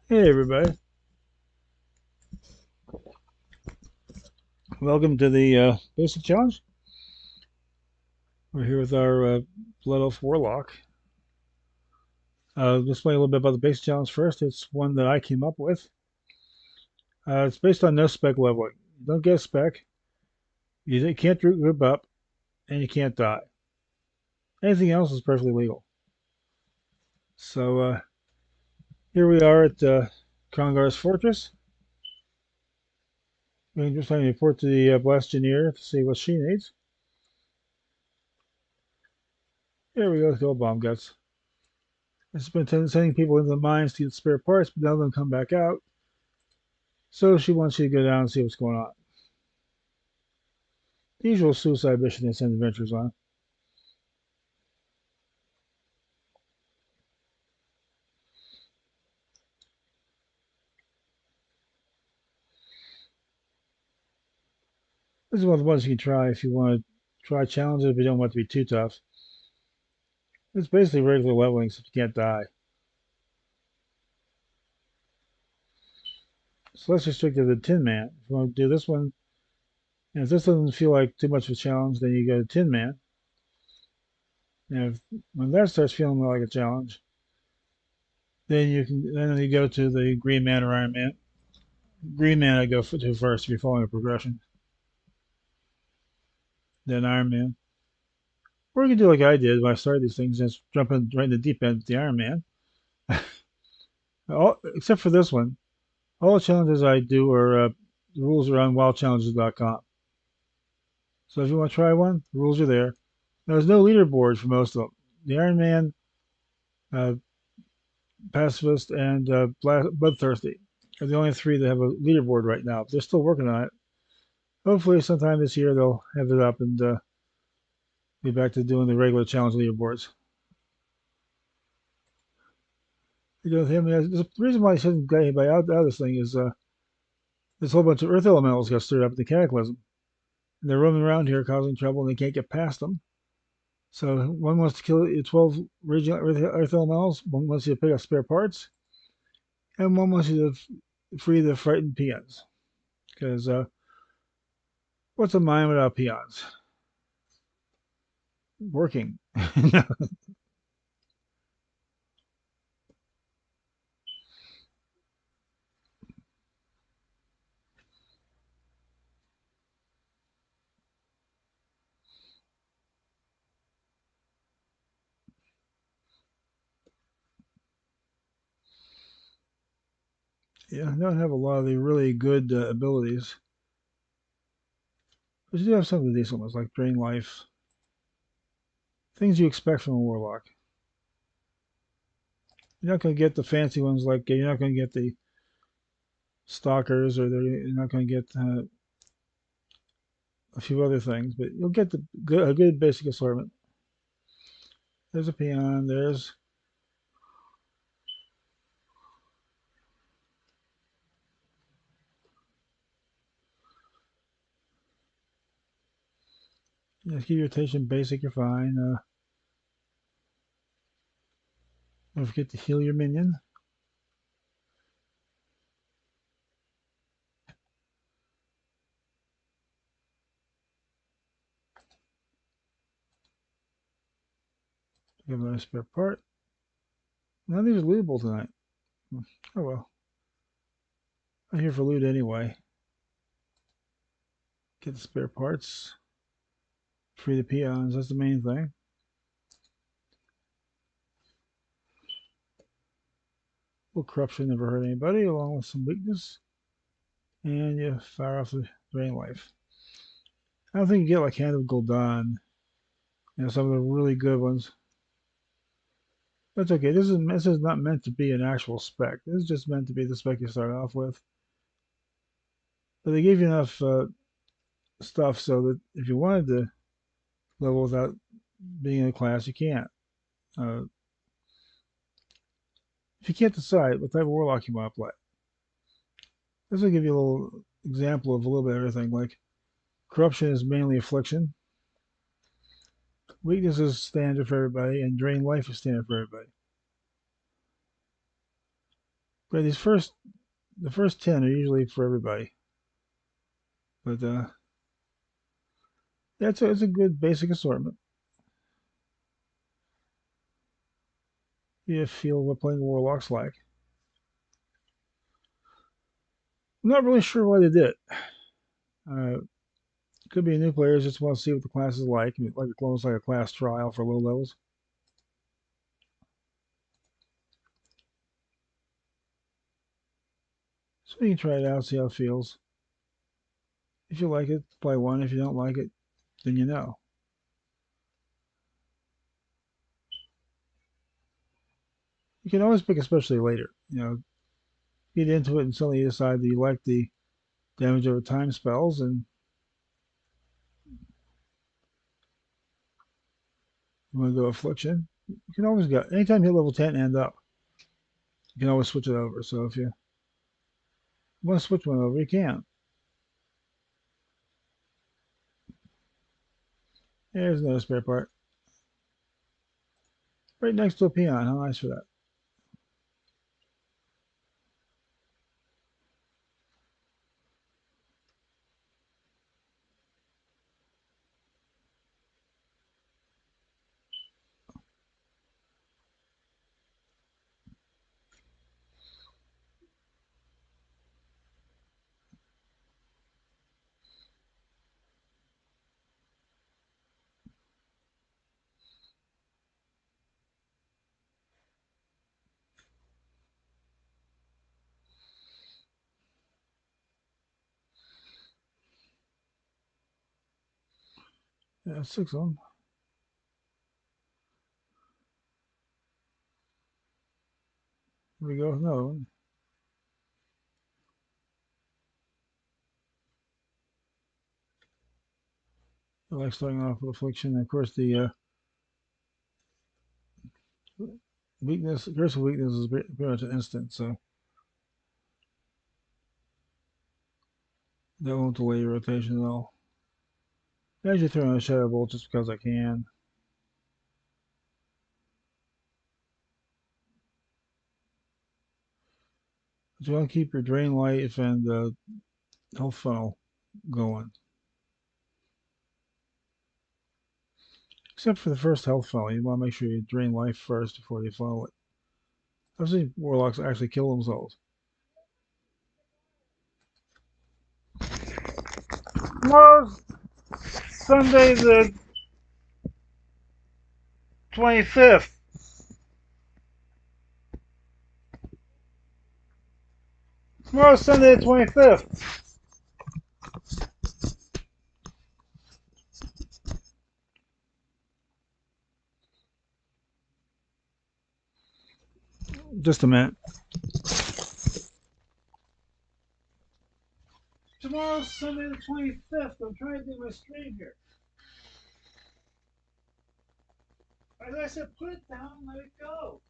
Hey everybody, welcome to the basic challenge. We're here with our Blood Elf Warlock. Let's explain a little bit about the basic challenge first. It's one that I came up with. It's based on no spec leveling. You don't get a spec, you can't group up, and you can't die. Anything else is perfectly legal. So here we are at Krongar's Fortress. We can just report to the Blastineer to see what she needs. Here we go with Gold Bomb Guts. It's been sending people into the mines to get spare parts, but none of them come back out. So she wants you to go down and see what's going on. The usual suicide mission they send adventurers on. This is one of the ones you can try if you want to try challenges, but you don't want it to be too tough. It's basically regular leveling, so you can't die. So let's restrict it to the Tin Man. If you want to do this one, and if this doesn't feel like too much of a challenge, then you go to Tin Man. And when that starts feeling more like a challenge, then you go to the Green Man or Iron Man. Green Man I go to first if you're following a progression. Then Iron Man. Or you can do like I did when I started these things, just jump in right in the deep end with the Iron Man. Except for this one, all the challenges I do are the rules are on wildchallenges.com. So if you want to try one, the rules are there. Now, there's no leaderboard for most of them. The Iron Man, uh, Pacifist, and Bloodthirsty are the only three that have a leaderboard right now. But they're still working on it. Hopefully, sometime this year they'll have it up and be back to doing the regular challenge leaderboards. You know, him. The reason why he shouldn't get anybody out of this thing is this whole bunch of Earth elementals got stirred up in the Cataclysm, and they're roaming around here causing trouble, and they can't get past them. So one wants to kill 12 regional Earth elementals, one wants you to pick up spare parts, and one wants you to free the frightened peons. Because what's a mine without peons? Working. Yeah, I don't have a lot of the really good abilities, but you do have some of the decent ones like Drain Life, things you expect from a warlock. You're not going to get the fancy ones like you're not going to get the stalkers, or you're not going to get a few other things, but you'll get a good basic assortment. There's a peon. There's keep your rotation basic. You're fine. Don't forget to heal your minion. Give them a spare part. None of these are lootable tonight. Oh well. I'm here for loot anyway. Get the spare parts. Free the peons. That's the main thing. Well, corruption never hurt anybody, along with some weakness. And you fire off the drain life. I don't think you get like Hand of Gul'dan. Some of the really good ones. That's okay. This is not meant to be an actual spec. This is just meant to be the spec you start off with. But they gave you enough stuff so that if you wanted to level without being in a class, you can't. Uh, if you can't decide what type of warlock you want to play, this will give you a little example of a little bit of everything. Like corruption is mainly affliction, weakness is standard for everybody, and drain life is standard for everybody. But the first 10 are usually for everybody. But yeah, it's a good basic assortment. You feel what playing Warlock's like. I'm not really sure why they did it. Uh, could be new players just want to see what the class is like, almost like a class trial for low levels. So you can try it out, see how it feels. If you like it, play one. If you don't like it, then you know. You can always pick a specialty later. Get into it and suddenly you decide that you like the damage over time spells, and you want to go affliction. You can always go anytime you hit level 10 and up. You can always switch it over. So if you want to switch one over, you can. There's another spare part right next to a peon. How nice for that. Yeah, 6 of them. Here we go with another one. I like starting off with affliction. And of course, the weakness, curse of weakness is pretty much an instant, so that won't delay your rotation at all. I usually throw in a shadow bolt just because I can. But you want to keep your drain life and health funnel going. Except for the first health funnel, you want to make sure you drain life first before you funnel it. I've seen warlocks actually kill themselves. Tomorrow's Sunday the 25th. Tomorrow's Sunday the 25th. Just a minute. Tomorrow's Sunday the 25th. I'm trying to do my stream here. As I said, put it down and let it go.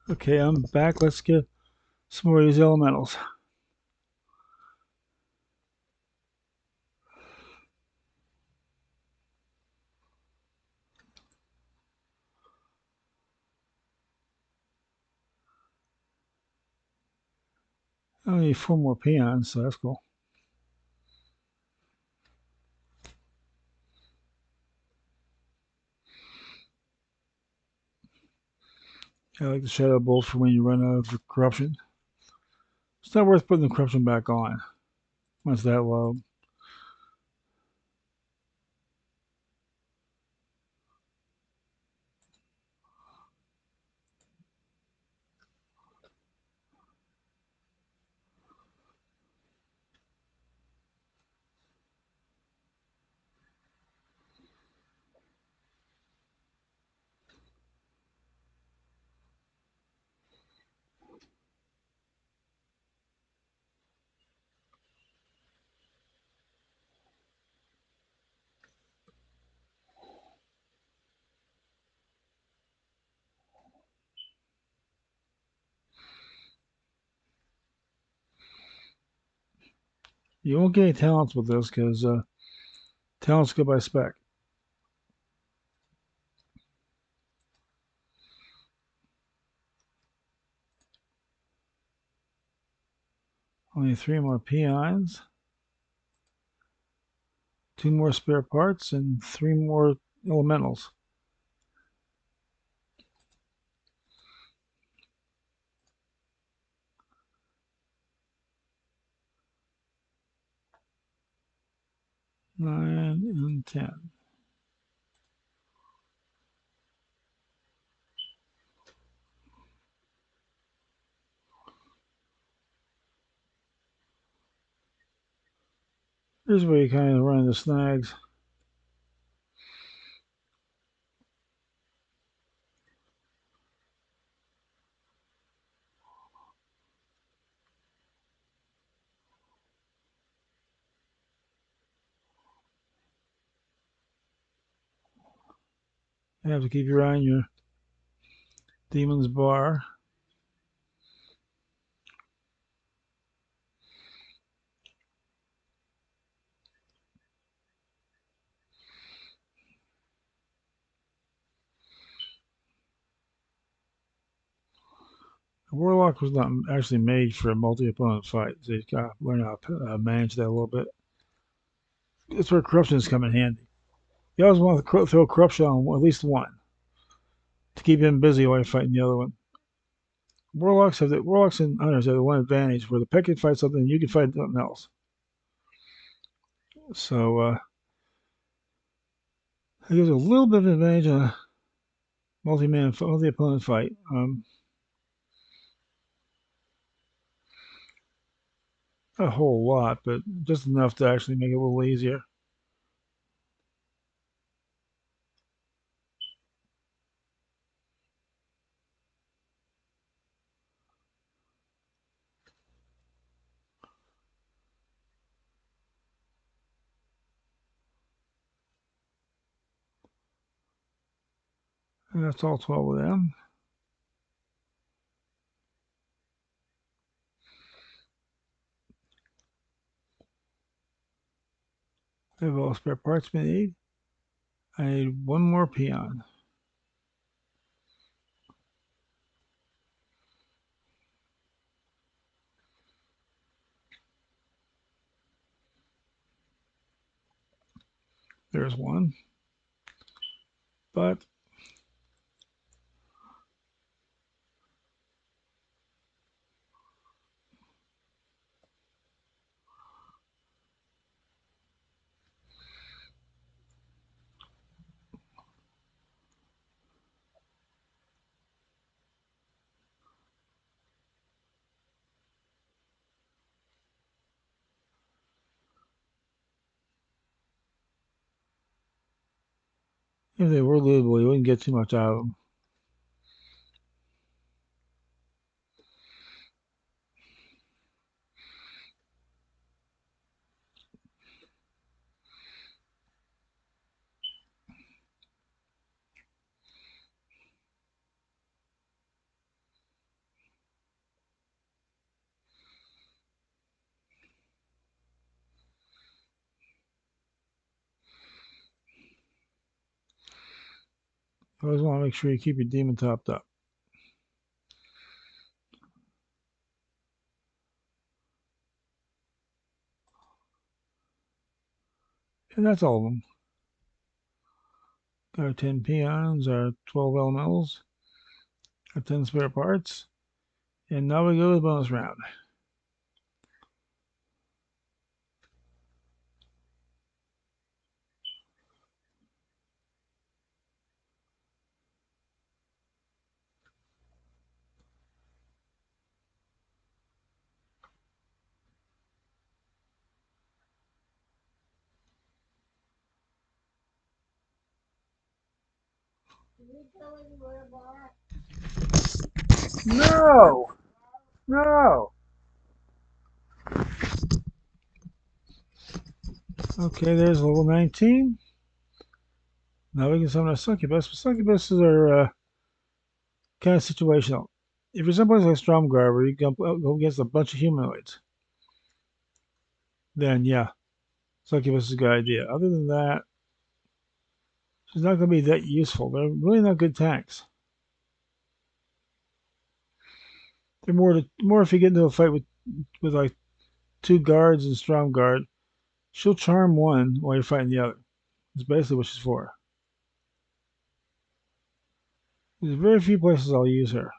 Okay, I'm back. Let's get some more of these elementals. I only need 4 more peons, so that's cool. I like the shadow bolt for when you run out of corruption. It's not worth putting the corruption back on when it's that low. You won't get any talents with this because talents go by spec. Only 3 more peons, 2 more spare parts, and 3 more elementals. Nine and 10. Here's where you kind of run into snags. You have to keep your eye on your demon's bar. The Warlock was not actually made for a multi-opponent fight, so you got to learn how to manage that a little bit. That's where corruptions come in handy. You always want to throw corruption on at least one to keep him busy while you're fighting the other one. Warlocks and hunters have the one advantage where the pet can fight something, you can fight something else. So it gives a little bit of advantage on a multi-opponent fight. Not a whole lot, but just enough to actually make it a little easier. And that's all 12 of them. I have all the spare parts we need. I need one more peon. There's one. But if they were lootable, you wouldn't get too much out of them. You always want to make sure you keep your demon topped up. And that's all of them. Got our 10 peons, our 12 elementals, our 10 spare parts. And now we go to the bonus round. No! No! Okay, there's level 19. Now we can summon a succubus. Succubuses are kind of situational. If you're someplace like Stromgarde where you go against a bunch of humanoids, then yeah, succubus is a good idea. Other than that, she's not going to be that useful. They're really not good tanks. They're more if you get into a fight with like two guards and strong guard, she'll charm one while you're fighting the other. That's basically what she's for. There's very few places I'll use her.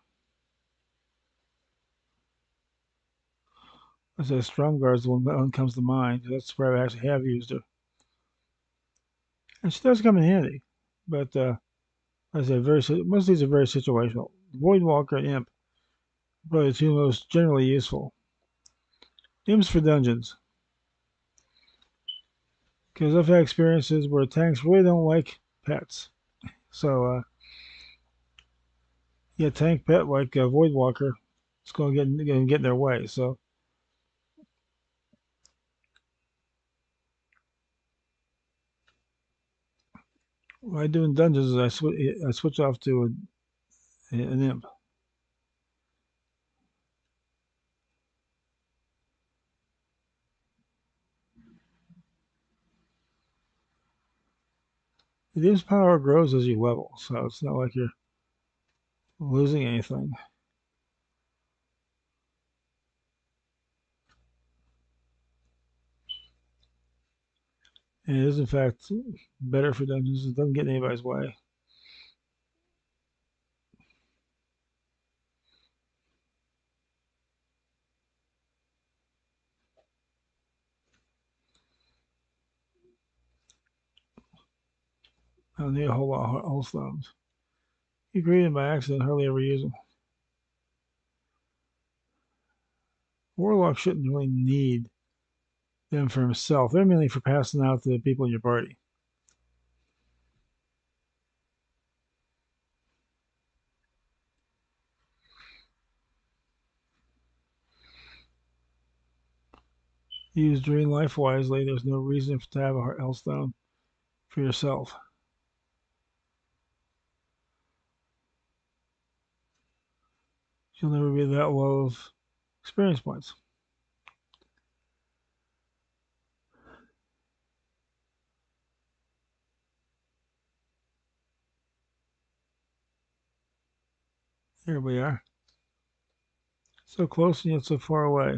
I say strong guard is the one that comes to mind. That's where I actually have used her, and she does come in handy. But I say most of these are very situational. Voidwalker and Imp are probably the two most generally useful. Imps for dungeons, because I've had experiences where tanks really don't like pets. So yeah, tank pet like Voidwalker, it's going to get in their way. So what I do in dungeons is I switch off to an Imp. The Imp's power grows as you level, so it's not like you're losing anything. And it is in fact better for dungeons. It doesn't get in anybody's way. I don't need a whole lot of hull stones. You create them by accident, hardly ever use them. Warlock shouldn't really need them for himself. They're mainly for passing out to the people in your party. Use Drain Life wisely. There's no reason to have a Hellstone for yourself. You'll never be that low of experience points. Here we are. So close and yet so far away.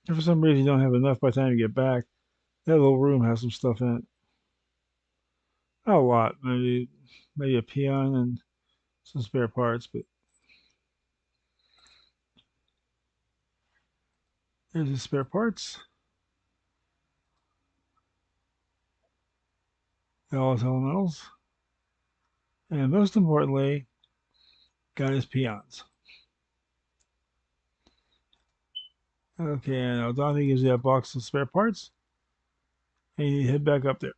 If for some reason you don't have enough by the time you get back, that little room has some stuff in it. Not a lot, maybe a peon and some spare parts, but there's the spare parts. All his elementals. And most importantly, got his peons. Okay, and Aldani gives you a box of spare parts, and you head back up there.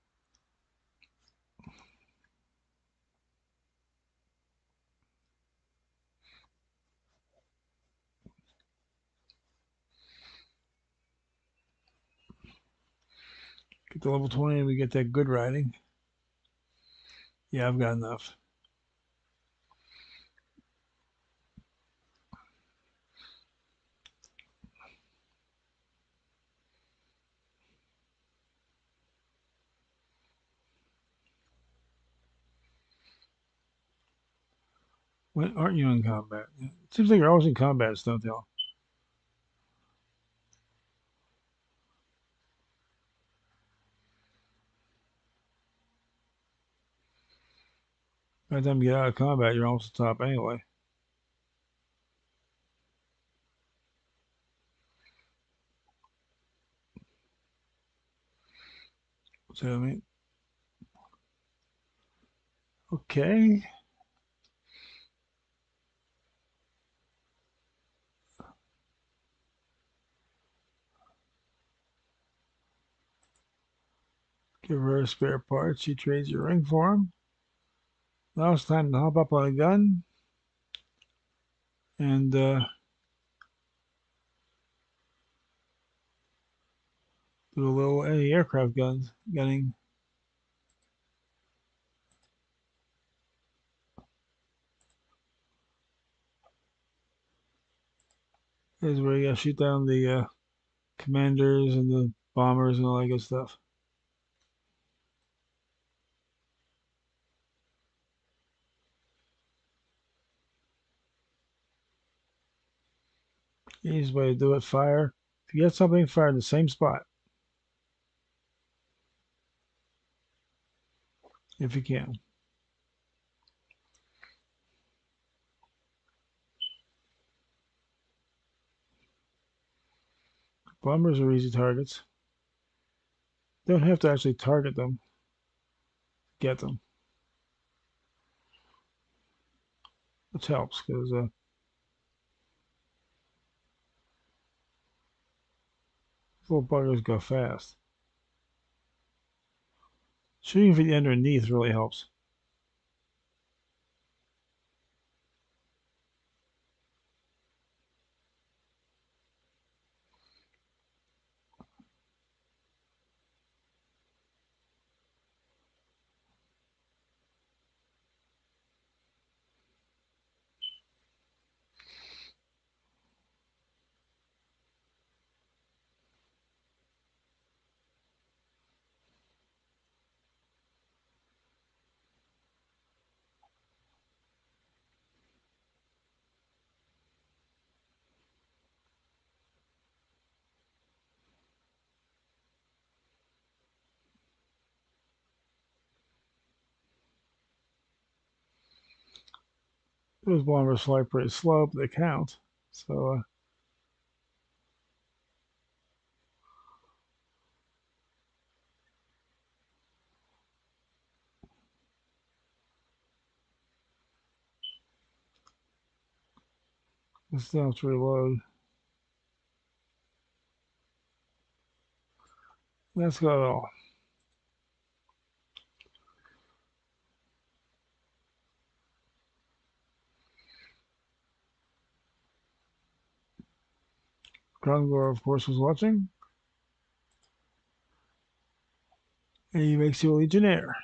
Get to level 20, and we get that good riding. Yeah, I've got enough. When aren't you in combat? It seems like you're always in combat, Stonetail. By the time you get out of combat, you're almost the top anyway. So, I mean, okay. Give her spare parts. She trades your ring for him. Now it's time to hop up on a gun and do a little anti-aircraft gunning. This is where you gotta shoot down the commanders and the bombers and all that good stuff. Easiest way to do it: fire. If you get something, fire in the same spot if you can. Bombers are easy targets. Don't have to actually target them, get them, which helps because little buggers go fast. Shooting from the underneath really helps. Those bombers fly pretty slow, but they count. So this down to reload. That's got it all. Grungor, of course, was watching, and he makes you a legionnaire.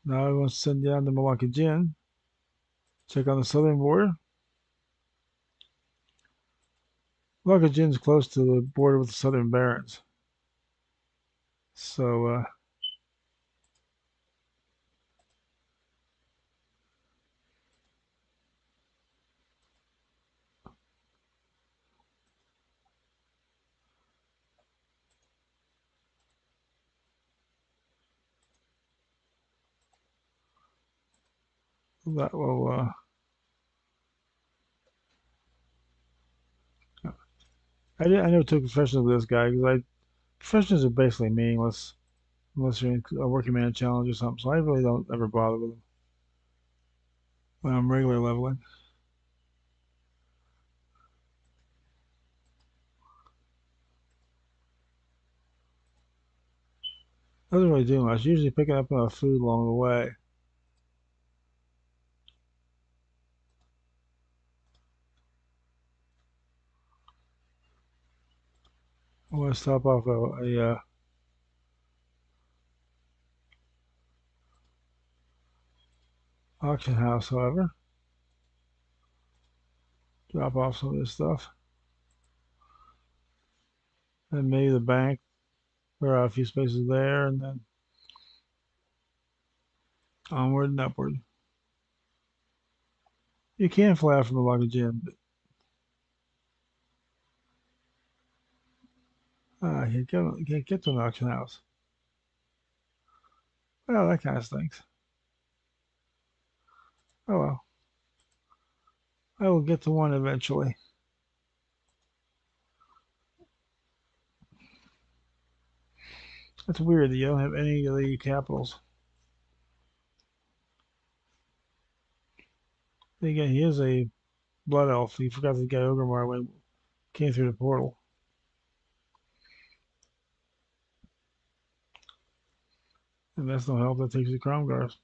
Now he wants to send down to Malacca Jin, check on the southern border. Malacca Jin's close to the border with the southern barons. So that will. I never took professionals with this guy because professionals are basically meaningless unless you're in a working man challenge or something. So I really don't ever bother with them when I'm regular leveling. Doesn't really do much. Usually picking up food along the way. I want to stop off a auction house, however. Drop off some of this stuff. And maybe the bank. There are a few spaces there, and then onward and upward. You can fly out from the Malacca Gym, but you can't get to an auction house. Well, that kind of stinks. Oh well. I will get to one eventually. That's weird that you don't have any of the capitals. Again, he is a blood elf. He forgot to get Ogrimmar when he came through the portal. And that's no help. That takes the Crown Guards.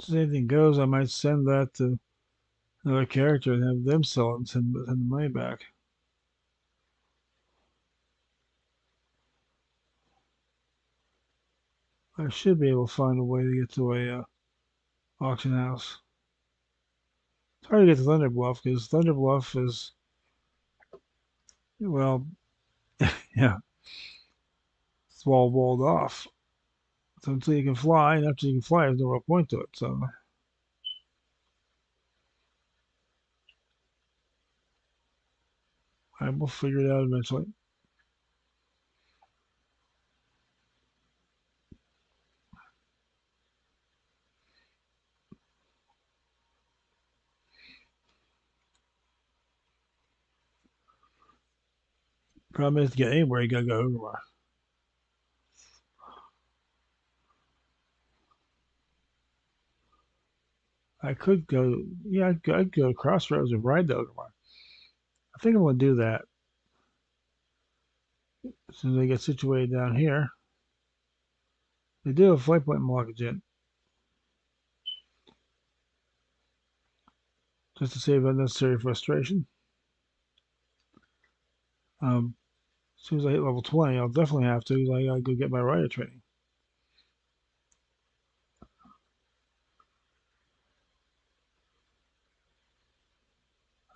If anything goes, I might send that to another character and have them sell it and send the money back. I should be able to find a way to get to a auction house. It's hard to get to Thunder Bluff because Thunder Bluff is, well, yeah, it's walled off. So until you can fly, and after you can fly, there's no real point to it. So I will figure it out eventually. Problem is to get anywhere, you gotta go Orgrimmar. I could go, yeah, I'd go to Crossroads and ride the Orgrimmar. I think I'm gonna do that as soon as I get situated down here. They do have a flight point in Malakagen, just to save unnecessary frustration. As soon as I hit level 20, I'll definitely have to. I gotta go get my rider training.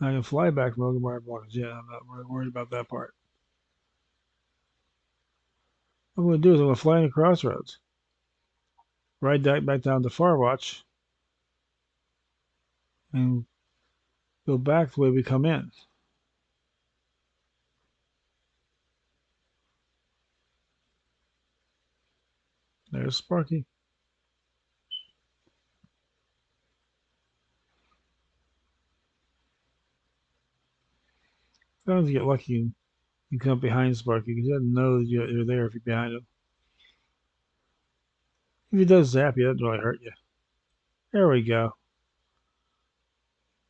I can fly back from Orgrimmar and Yeah, I'm not worried about that part. What I'm gonna do is I'm gonna fly into Crossroads, ride that back down to Farwatch, and go back the way we come in. There's Sparky. Sometimes you get lucky and you come behind Sparky because he doesn't know that you're there if you're behind him. If he does zap you, that doesn't really hurt you. There we go.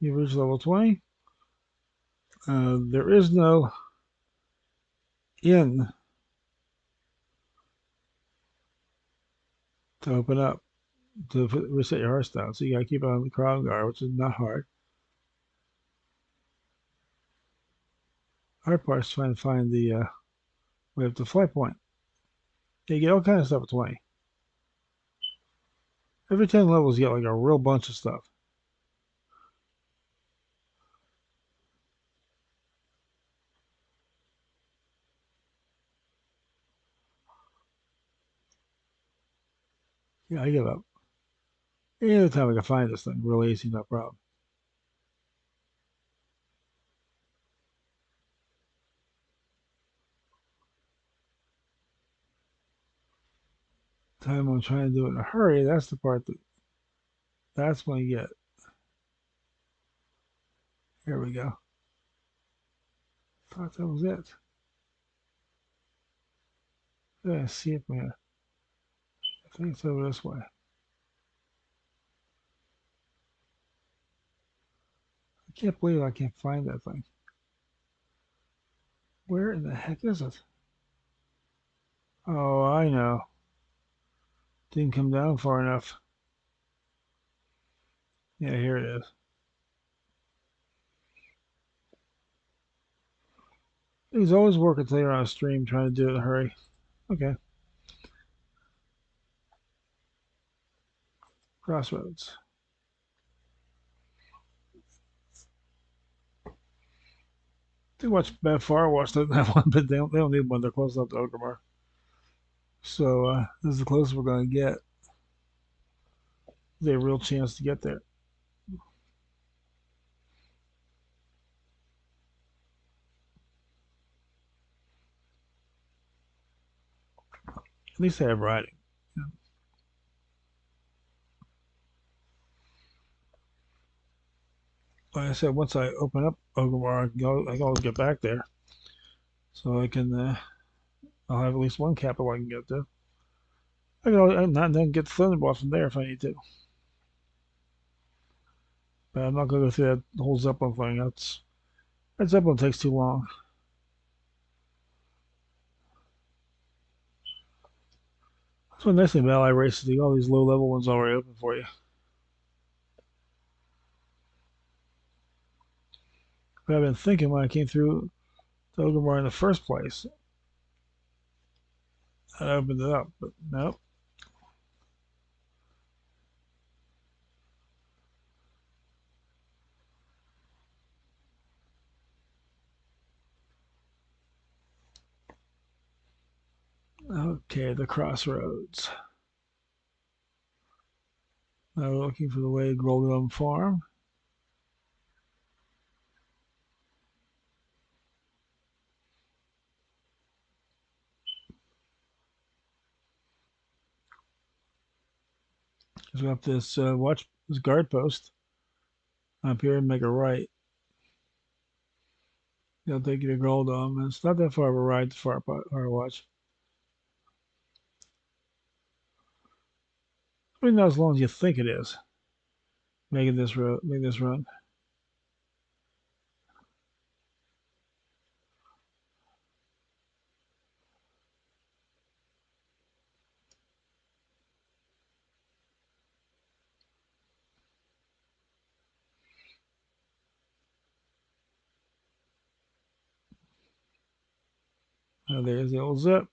You reach level 20. There is no inn to open up to reset your Hearthstone, so you gotta keep on the Crown Guard, which is not hard. Hard part is trying to find the way up to flight point. You get all kinds of stuff at 20. Every 10 levels, you get like a real bunch of stuff. Yeah, I give up. Any other time I can find this thing, real easy, no problem. Time I'm trying to do it in a hurry, that's the part that's when you get. Here we go. Thought that was it. Yeah, see it, man. I think it's over this way. I can't believe I can't find that thing. Where in the heck is it? Oh, I know. Didn't come down far enough. Yeah, here it is. He's always working till you're on a stream trying to do it in a hurry. Okay. Crossroads. Too much bad far watch doesn't have one, but they don't need one. They're close enough to Orgrimmar. So this is the closest we're going to get. There's a real chance to get there. At least they have riding. like I said, once I open up Orgrimmar, I can always get back there. So I can, I'll have at least one capital I can get to. I can always, not then get Thunderbolt from there if I need to. But I'm not going to go through that whole Zeppelin thing. That Zeppelin takes too long. That's one nice thing about Ally races. You got all these low level ones already open for you. But I've been thinking when I came through to Orgrimmar in the first place, I opened it up, but nope. Okay, the crossroads. Now we're looking for the way to Goldgum Farm. We got this this guard post up here and make a right. They'll take you to Goldum. It's not that far of a ride to Firewatch. I mean, not as long as you think it is. Making this run. There's the old zip.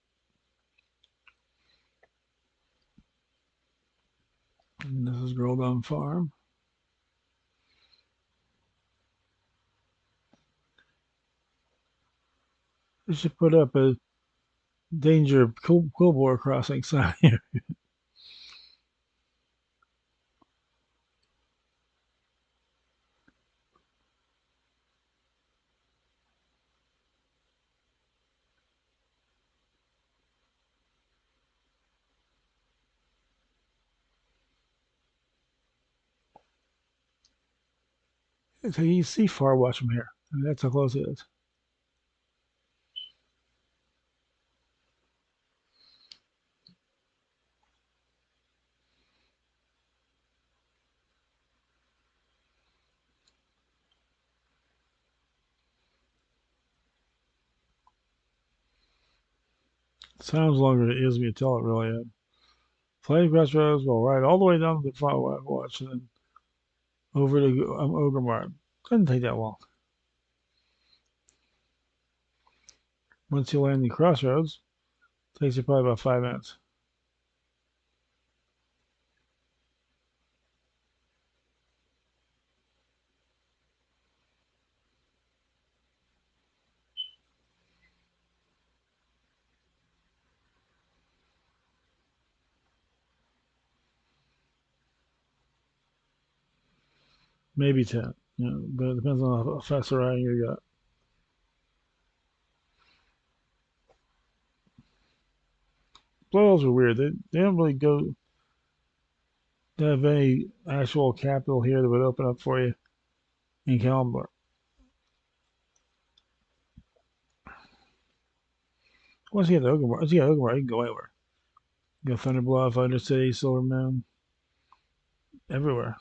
And this is Goldum Farm. They should put up a danger Quillbore crossing sign here. So you see Firewatch from here. I mean, that's how close it is. Sounds longer than it is when you tell it really. Flame Crossroads will ride all the way down to the Firewatch and then over to Orgrimmar. Doesn't take that long. Once you land in Crossroads, it takes you probably about 5 minutes. Maybe 10. But it depends on how fast a riding you got. Blood are weird. They don't really have any actual capital here that would open up for you in Kalimdor. Once you get Orgrimmar, you can go anywhere. You go Thunder Bluff, Undercity, Silver Moon, everywhere.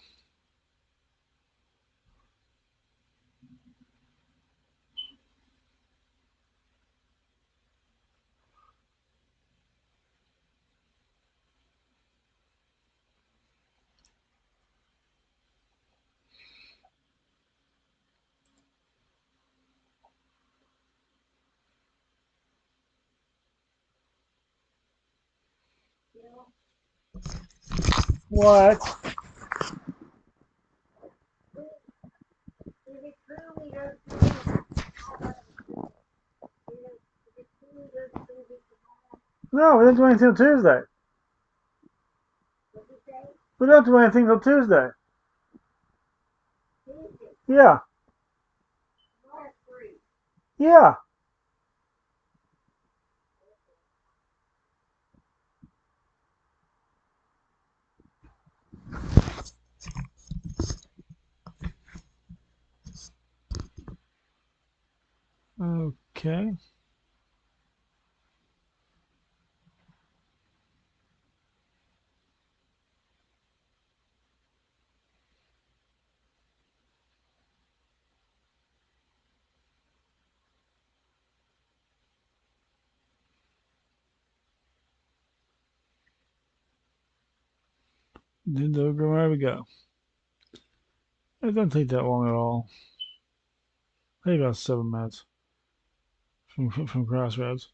What? No, we didn't do anything until Tuesday. We don't do anything until Tuesday. Yeah. Yeah. Okay. Then where we go. It doesn't take that long at all. Maybe about 7 minutes from Crossroads.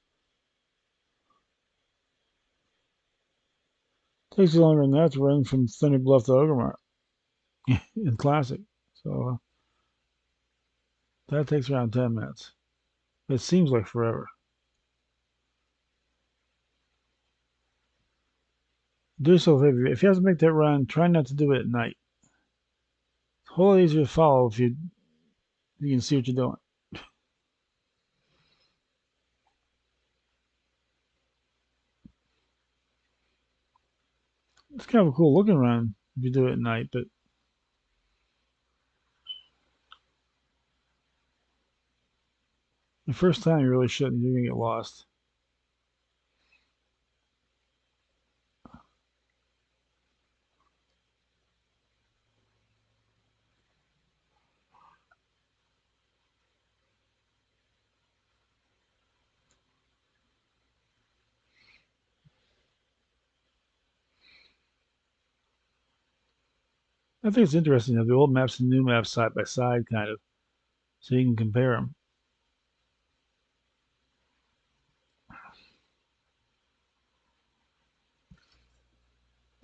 Takes you longer than that to run from Thunder Bluff to Ogermar in Classic. So that takes around 10 minutes. It seems like forever. Do yourself a favor. If you have to make that run, try not to do it at night. It's a whole lot easier to follow if you can see what you're doing. It's kind of a cool looking run if you do it at night, but the first time you really shouldn't. You're gonna get lost. I think it's interesting to have the old maps and new maps side by side, kind of, so you can compare them.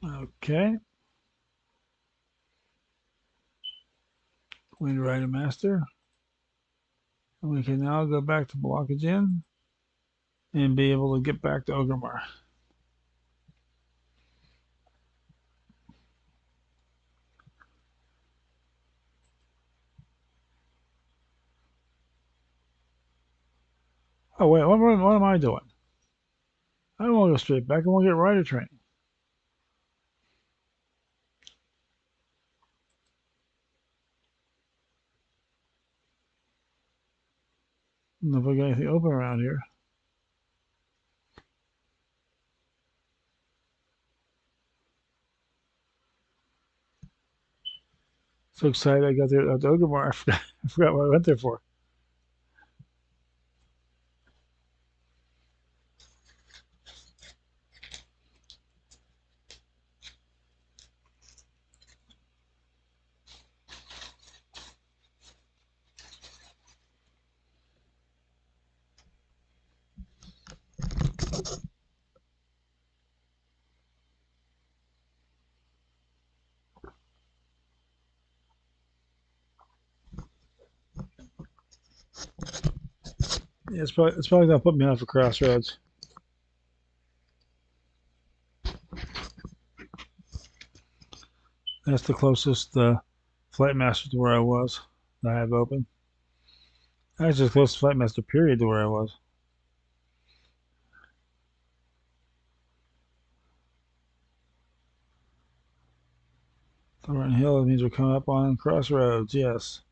Okay, Wind Rider Master. And we can now go back to Blockage Inn and be able to get back to Ogermar. Oh wait, what am I doing? I don't want to go straight back. I want to get rider training. I don't know if we got anything open around here. So excited I got there at Ogermar. I forgot what I went there for. Yeah, it's probably gonna put me off of Crossroads. That's the closest Flight Master to where I was that I have open. That's the closest Flight Master period to where I was. Thornton Hill means we're coming up on Crossroads, yes.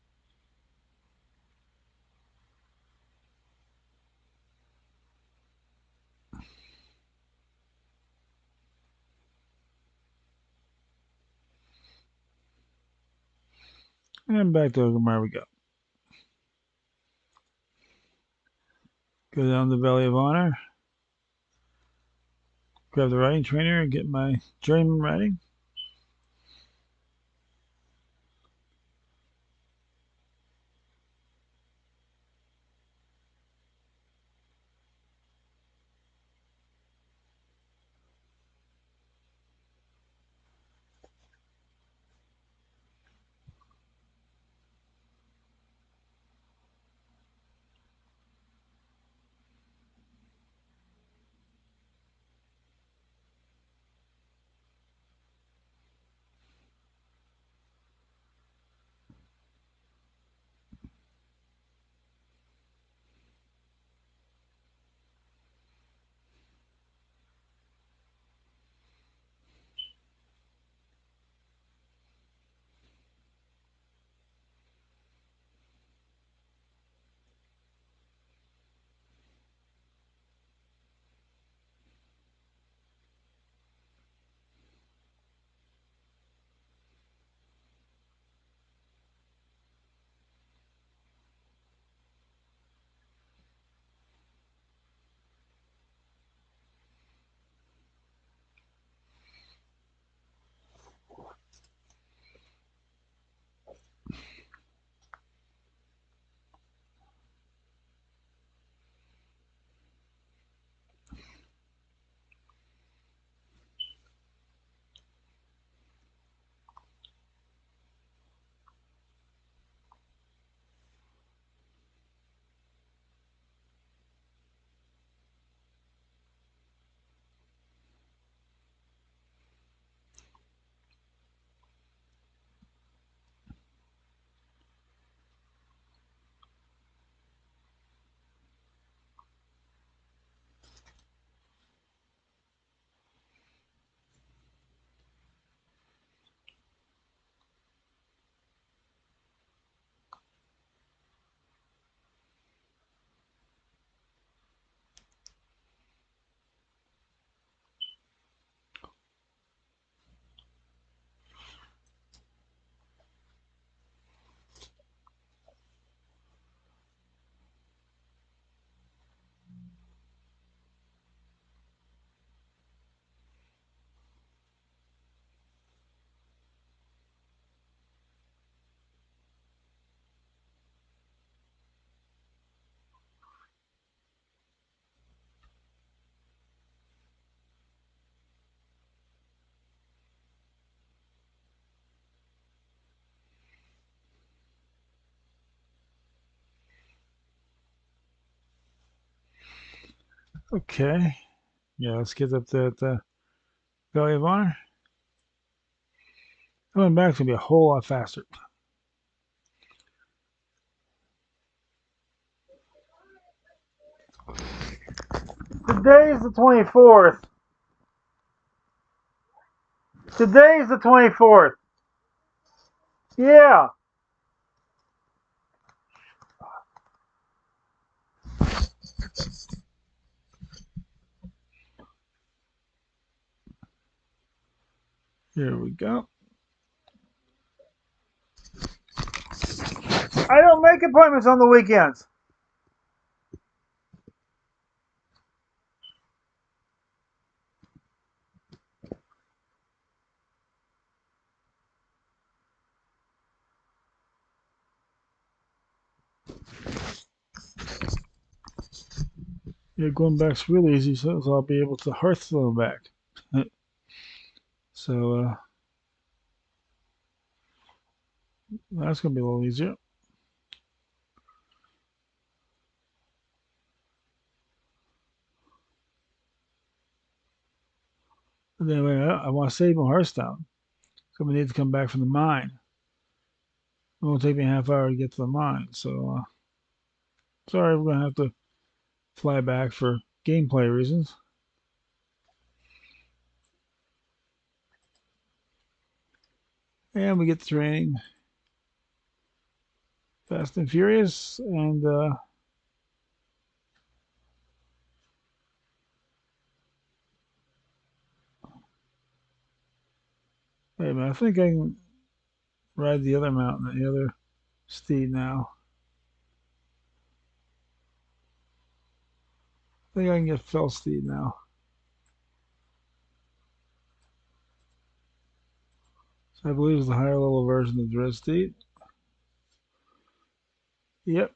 And back to Ogermar we go. Go down the Valley of Honor. Grab the riding trainer and get my journeyman riding. Okay. Yeah, let's get up that Valley of Honor. Coming back's gonna be a whole lot faster. Today is the 24th. Today is the 24th. Yeah. Here we go. I don't make appointments on the weekends. Yeah, going back's really easy, so I'll be able to Hearthstone back. So that's gonna be a little easier. But anyway, I want to save my Hearthstone. So we need to come back from the mine. It won't take me a half hour to get to the mine. So sorry, we're gonna have to fly back for gameplay reasons. And we get the training Fast and Furious, and wait a minute, I think I can ride the other mountain, the other steed now. I think I can get Fell Steed now. So I believe it's the higher level version of Dread Steed. Yep,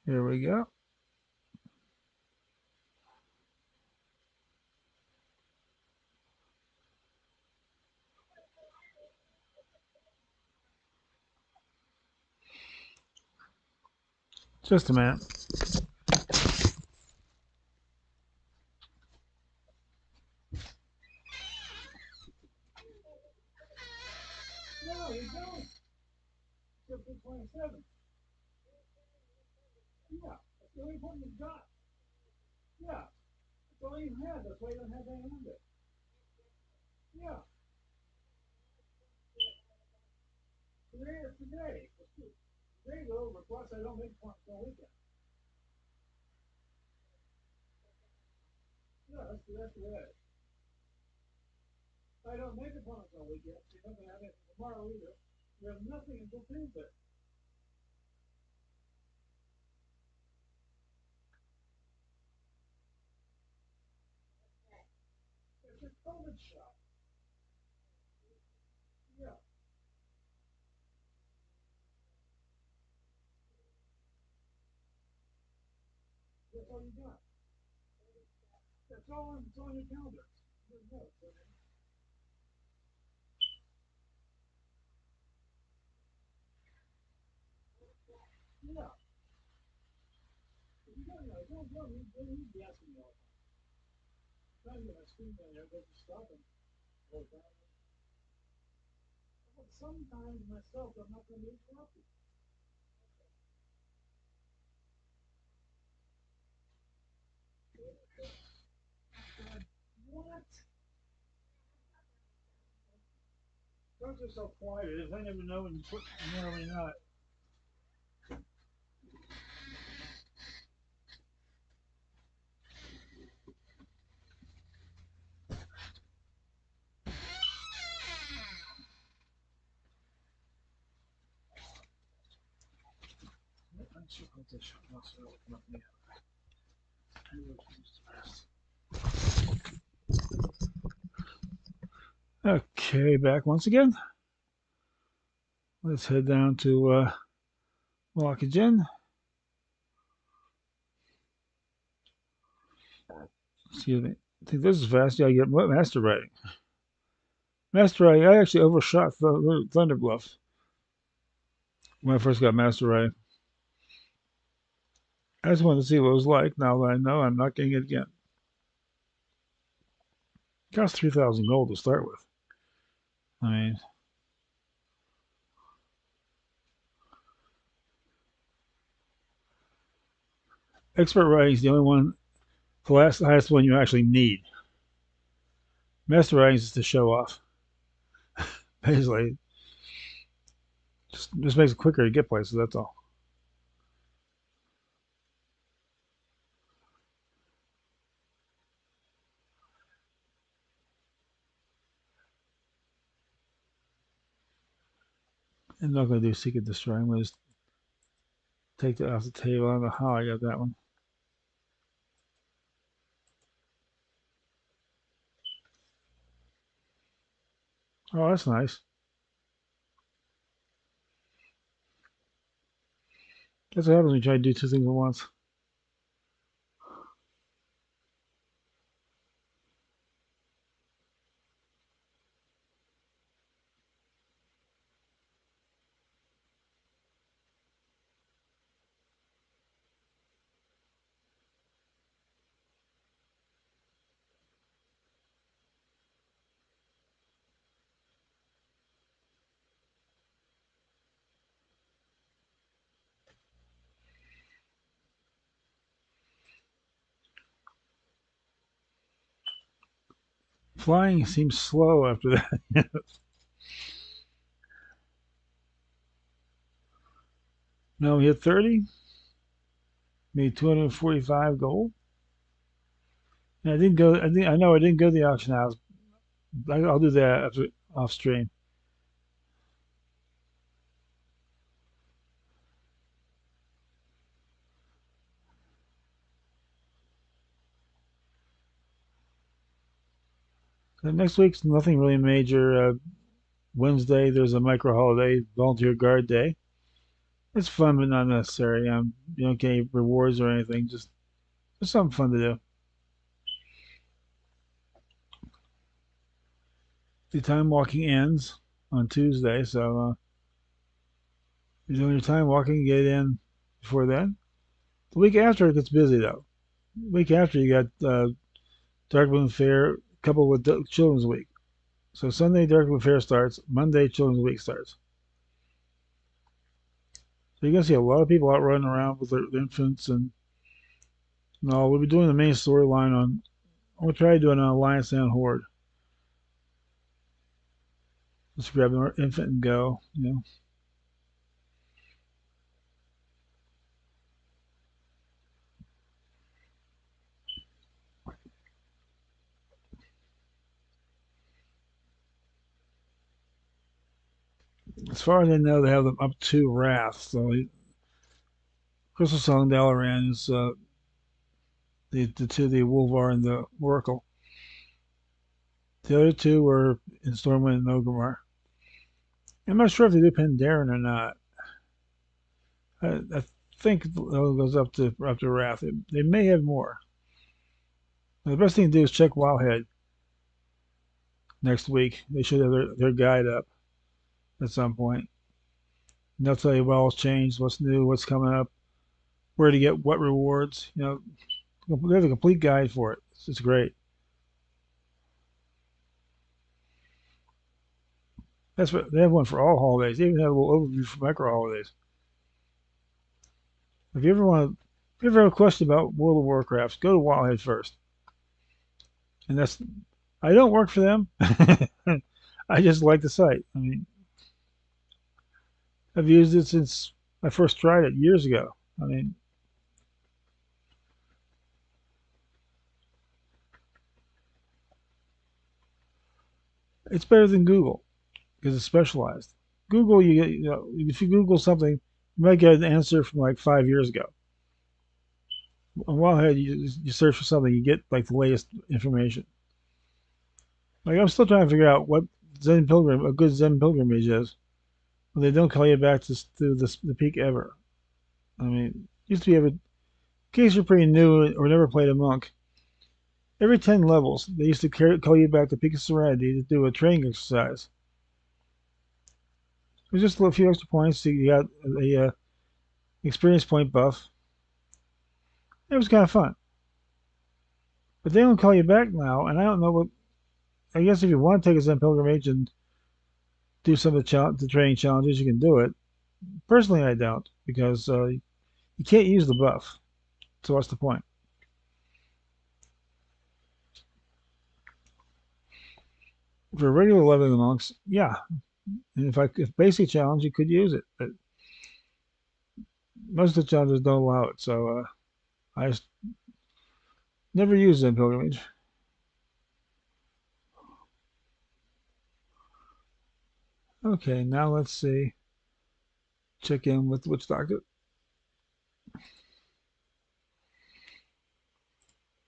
here we go. Just a minute. No, you don't. You're 27. Yeah, that's the only point you've got. Yeah, that's all you had. That's why you don't have that under. Yeah, today is today. Today's over. Plus, I don't make points all weekend. Yeah, that's the way. I don't make points all weekend. So you're not gonna have it tomorrow either. You have nothing until Tuesday. It's a COVID shot. Yeah, that's all you got. That's all on, it's on your calendar. Yeah, you don't need to be asking me all the time. Trying to get my screen down there, but stop and all the time. But sometimes myself, I'm not going to be interrupted. What? Don't get so quiet. If I never know when you put, you know, not. Okay, back once again. Let's head down to Malakajen. Excuse me. I think this is fast. Yeah, I get master riding. Master riding. I actually overshot Thunder Bluff. when I first got Master Ray. I just wanted to see what it was like. Now that I know, I'm not getting it again. It cost 3,000 gold to start with. I mean, expert writing is the only one, the highest one you actually need. Master writing is to show off. Basically, just makes it quicker to get places. That's all. I'm not going to do Seek and Destroy. I'm going to just take that off the table. I don't know how I got that one. Oh, that's nice. That's what happens when you try to do two things at once. Flying seems slow after that. No, we hit 30, made 245 gold. And I didn't go. I know I didn't go to the auction house. I'll do that after off stream. Next week's nothing really major. Wednesday there's a micro holiday, volunteer guard day. It's fun but not necessary. You don't get any rewards or anything. Just something fun to do. The time walking ends on Tuesday, so you're doing your time walking, get in before then. The week after it gets busy though. The week after you got Dark Moon Fair coupled with Children's Week. So Sunday Dark Moon Fair starts. Monday Children's Week starts. So you're gonna see a lot of people out running around with their infants and no, we'll be doing the main storyline on. I'm gonna try to do it on Alliance and Horde. Just grab an infant and go. You know, as far as I know, they have them up to Wrath. So Crystal Song Dalaran is the two, the Wolvar and the Oracle. The other two were in Stormwind and Orgrimmar. I'm not sure if they do Pandaren or not. I think it goes up to Wrath. They may have more. The best thing to do is check Wowhead next week. They should have their guide up at some point. And they'll tell you what all's changed, what's new, what's coming up, where to get what rewards. You know, they have a complete guide for it. It's great. That's what they have one for all holidays. They even have a little overview for micro holidays. If you ever want, if you ever have a question about World of Warcraft, go to Wildhead first. And that's I don't work for them. I just like the site. I mean, I've used it since I first tried it years ago. I mean, it's better than Google because it's specialized. Google, if you Google something, you might get an answer from like 5 years ago. On Wildhead, you search for something, you get like the latest information. Like I'm still trying to figure out what a good Zen pilgrimage is. When they don't call you back to the peak ever. I mean, used to be able, in case you're pretty new or never played a monk, every 10 levels, they used to call you back to Peak of Serenity to do a training exercise. There's just a few extra points. So you got a experience point buff. It was kind of fun. But they don't call you back now, and I don't know what. I guess if you want to take a Zen pilgrimage and do some of the training challenges, you can do it. Personally, I don't because you can't use the buff. So what's the point? For regular leveling monks, yeah. And if basic challenge, you could use it, but most of the challenges don't allow it. So I just never used Zen pilgrimage. Okay, now let's see. Check in with Witch Doctor.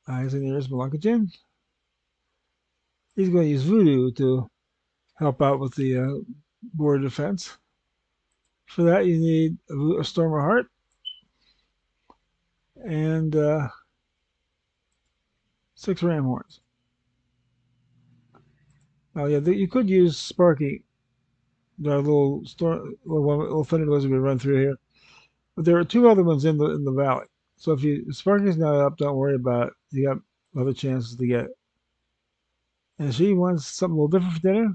Eyes and ears, Malakajan. He's going to use voodoo to help out with the border defense. For that, you need a Storm of Heart and 6 ram horns. Oh yeah, you could use Sparky, the little thunder lizard we run through here, but there are 2 other ones in the valley. So if Sparky's not up, don't worry about it. You got other chances to get it. And she wants something a little different for dinner.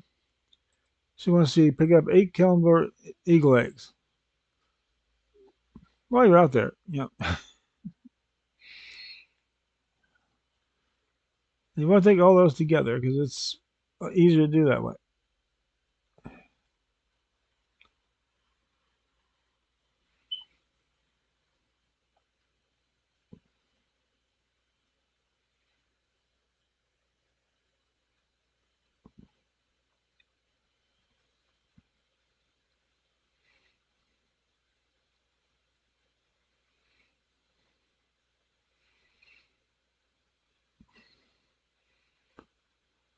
She wants to pick up 8 Kellenberg eagle eggs. While you're out there, you want to take all those together because it's easier to do that way.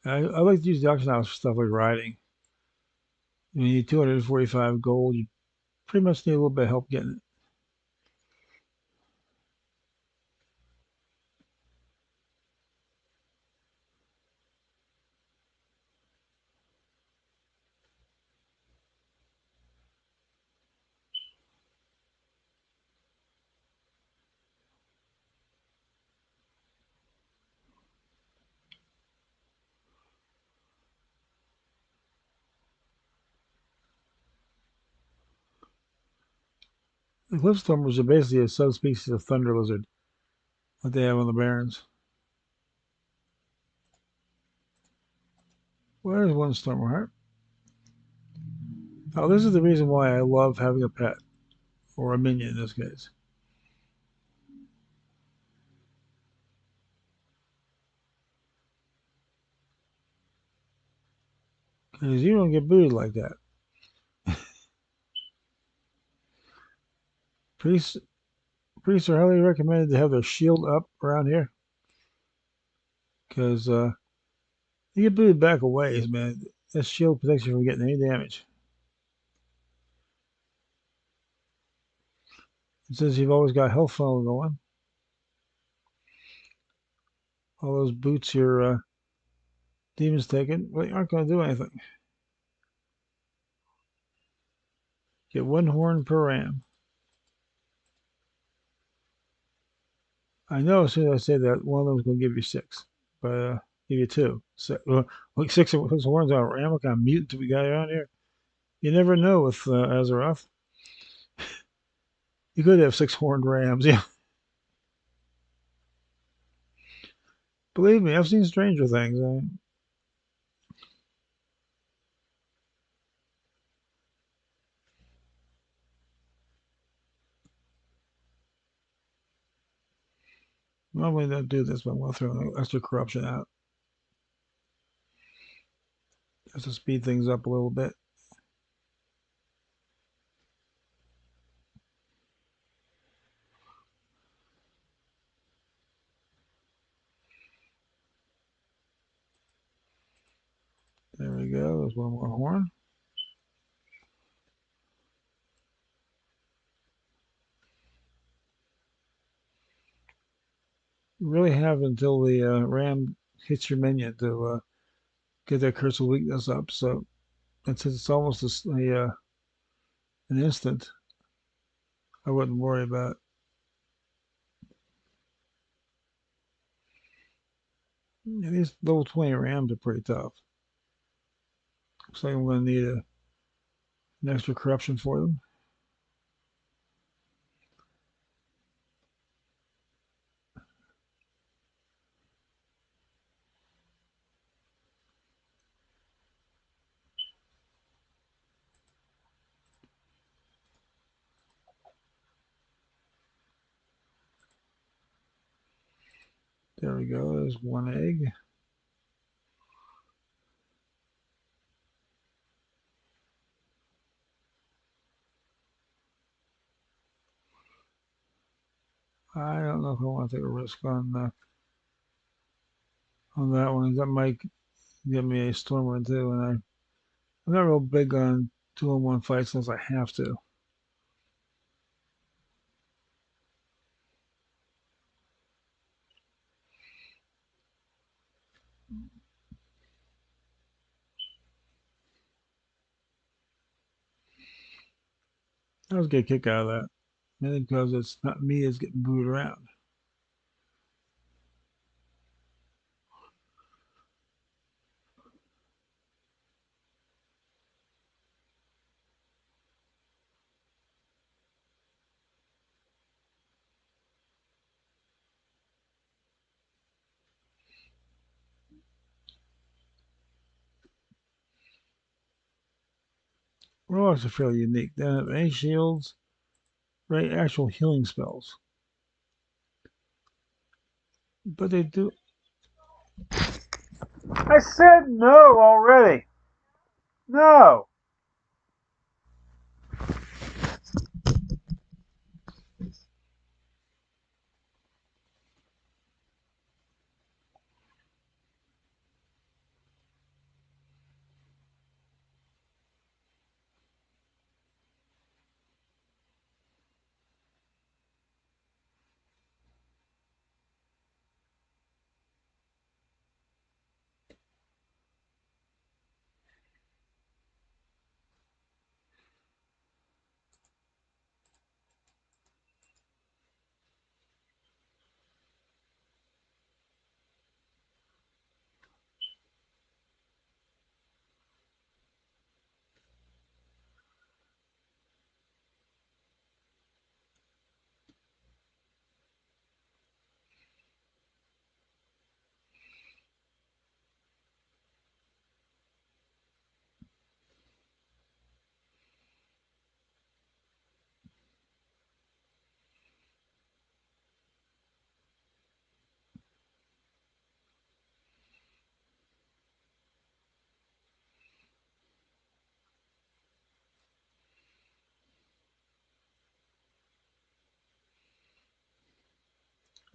I like to use the auction house for stuff like riding. You need 245 gold. You pretty much need a little bit of help getting it. The cliffstormers are basically a subspecies of thunder lizard that they have on the Barrens. Where's one stormer heart? Oh, this is the reason why I love having a pet, or a minion in this case. Because you don't get booted like that. Priests, priests are highly recommended to have their shield up around here. Because you get booted back a ways, man. That shield protects you from getting any damage. It says you've always got health funnel going. All those boots your demons taking, well, aren't going to do anything. Get 1 horn per ram. I know as soon as I say that, one of them is going to give you 6, but give you 2. So, like 6 horns on a ram. What kind of mutant do we got around here? You never know with Azeroth. You could have 6 horned rams. Yeah, believe me, I've seen stranger things. Normally don't do this, but I'm going to throw extra corruption out just to speed things up a little bit. There we go. There's one more horn. You really have until the ram hits your minion to get that curse of weakness up. So, and since it's almost an instant, I wouldn't worry about it. Yeah, these level 20 Rams are pretty tough. Looks like I'm going to need an extra corruption for them. There we go. There's one egg. I don't know if I want to take a risk on that one. That might give me a stormer too, and I'm not real big on 2-on-1 fights unless I have to. I was get a kick out of that, mainly because it's not me that's getting booed around. Warlocks are fairly unique. They don't have any shields, right? Actual healing spells, but they do. I said no already. No.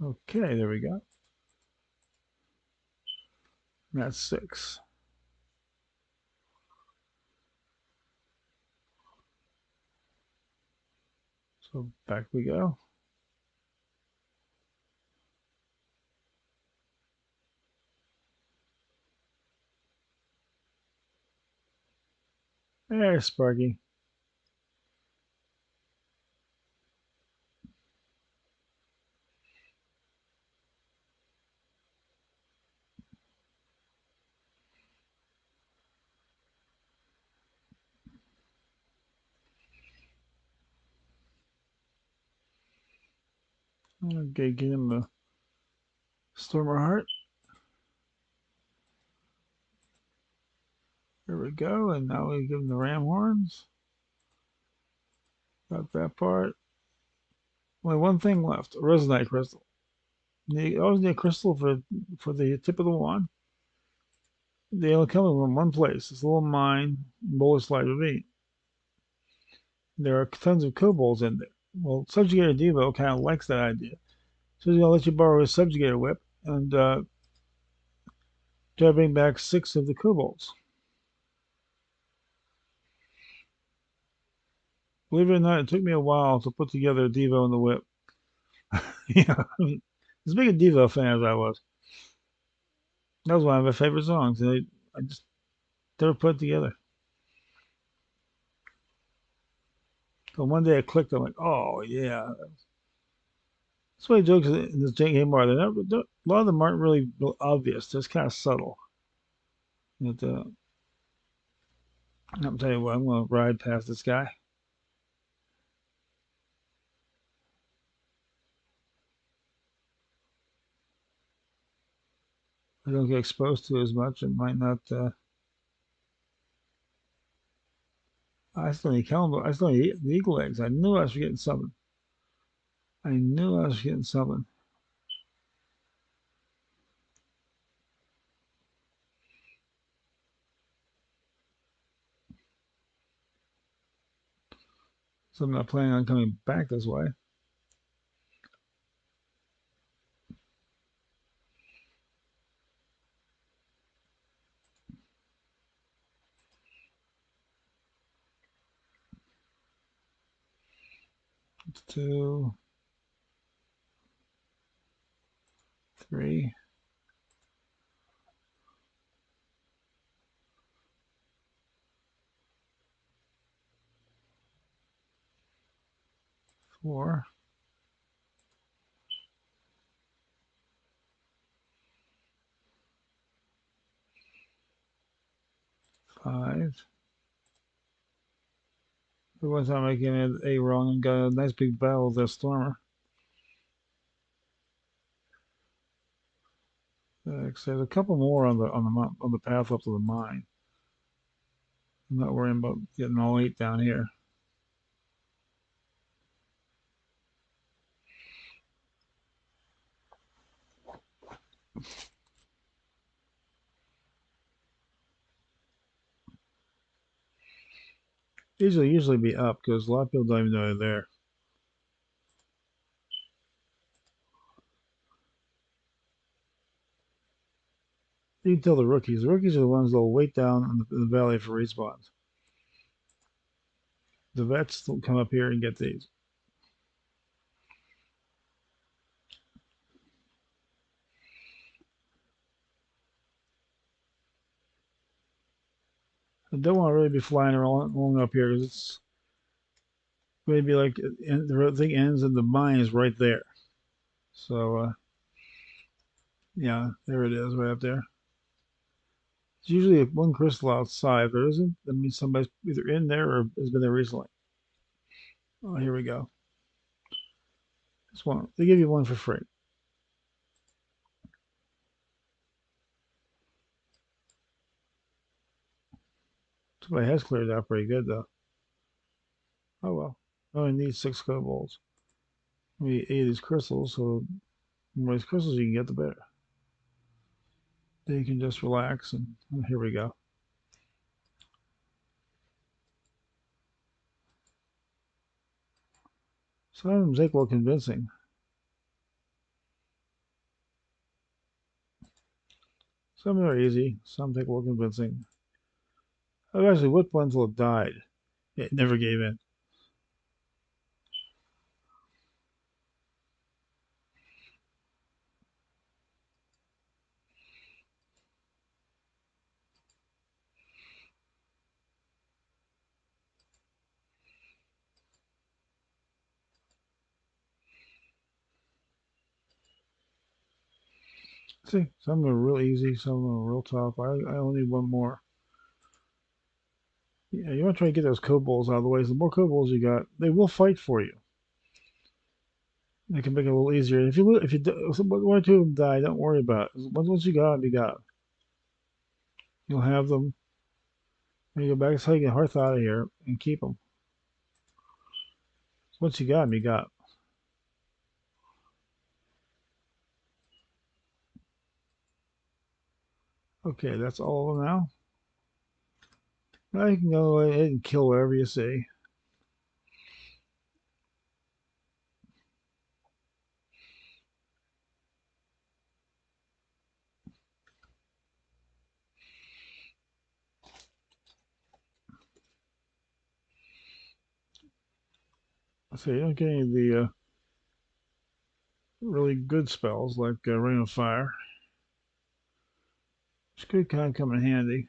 Okay, there we go. That's 6. So back we go. There's Sparky. Okay, get him a Stormer Heart. There we go. And now we give him the ram horns. Got that part. Only one thing left. A Resonite Crystal. You always need a crystal for the tip of the wand. They only come in one place. It's a little mine in Bolas Light Ravine. There are tons of kobolds in there. Well, Subjugator Devo kind of likes that idea. So he's going to let you borrow his Subjugator Whip and try to bring back 6 of the kobolds. Believe it or not, it took me a while to put together Devo and the Whip. Yeah, I mean, as big a Devo fan as I was, that was one of my favorite songs. And I just never put it together. So one day I clicked. I'm like, oh yeah. That's why jokes in this game are. A lot of them aren't really obvious. They're just kind of subtle. But, I'm tell you what. I'm gonna ride past this guy. I don't get exposed to as much. It might not. I still need Cannibal. I still need the eagle eggs. I knew I was getting something. I knew I was getting something. So I'm not planning on coming back this way. It's 2, 3, 4, 5. The one time I came A wrong and got a nice big battle with the Stormer. 6. There's a couple more on the path up to the mine. I'm not worrying about getting all 8 down here. These will usually be up because a lot of people don't even know they're there. You can tell the rookies. The rookies are the ones that'll wait down in the valley for respawns. The vets will come up here and get these. I don't want to really be flying around along up here because it's going to be like the thing ends and the mine is right there. So yeah, there it is right up there. It's usually one crystal outside. If there isn't, that means somebody's either in there or has been there recently. Oh, here we go. This one. They give you one for free. Somebody has cleared out pretty good though. Oh well. I only need 6 kobolds. We need 8 of these crystals, so the more these crystals you can get, the better. Then you can just relax and oh, here we go. Some of them take a little convincing. Some are easy. Some take a little convincing. I've actually whipped one until it died. It never gave in. See, some are real easy, some are real tough. I only need one more. Yeah, you want to try to get those kobolds out of the way. So the more kobolds you got, they will fight for you. They can make it a little easier. If you one or two of them die, don't worry about it. Once you got them, you got them. You'll have them. When you go back, so you get Hearth out of here and keep them. Once you got them, you got 'em. Okay, that's all of them now. Now you can go ahead and kill whatever you see. So you don't get any of the really good spells like Ring of Fire, which could kind of come in handy.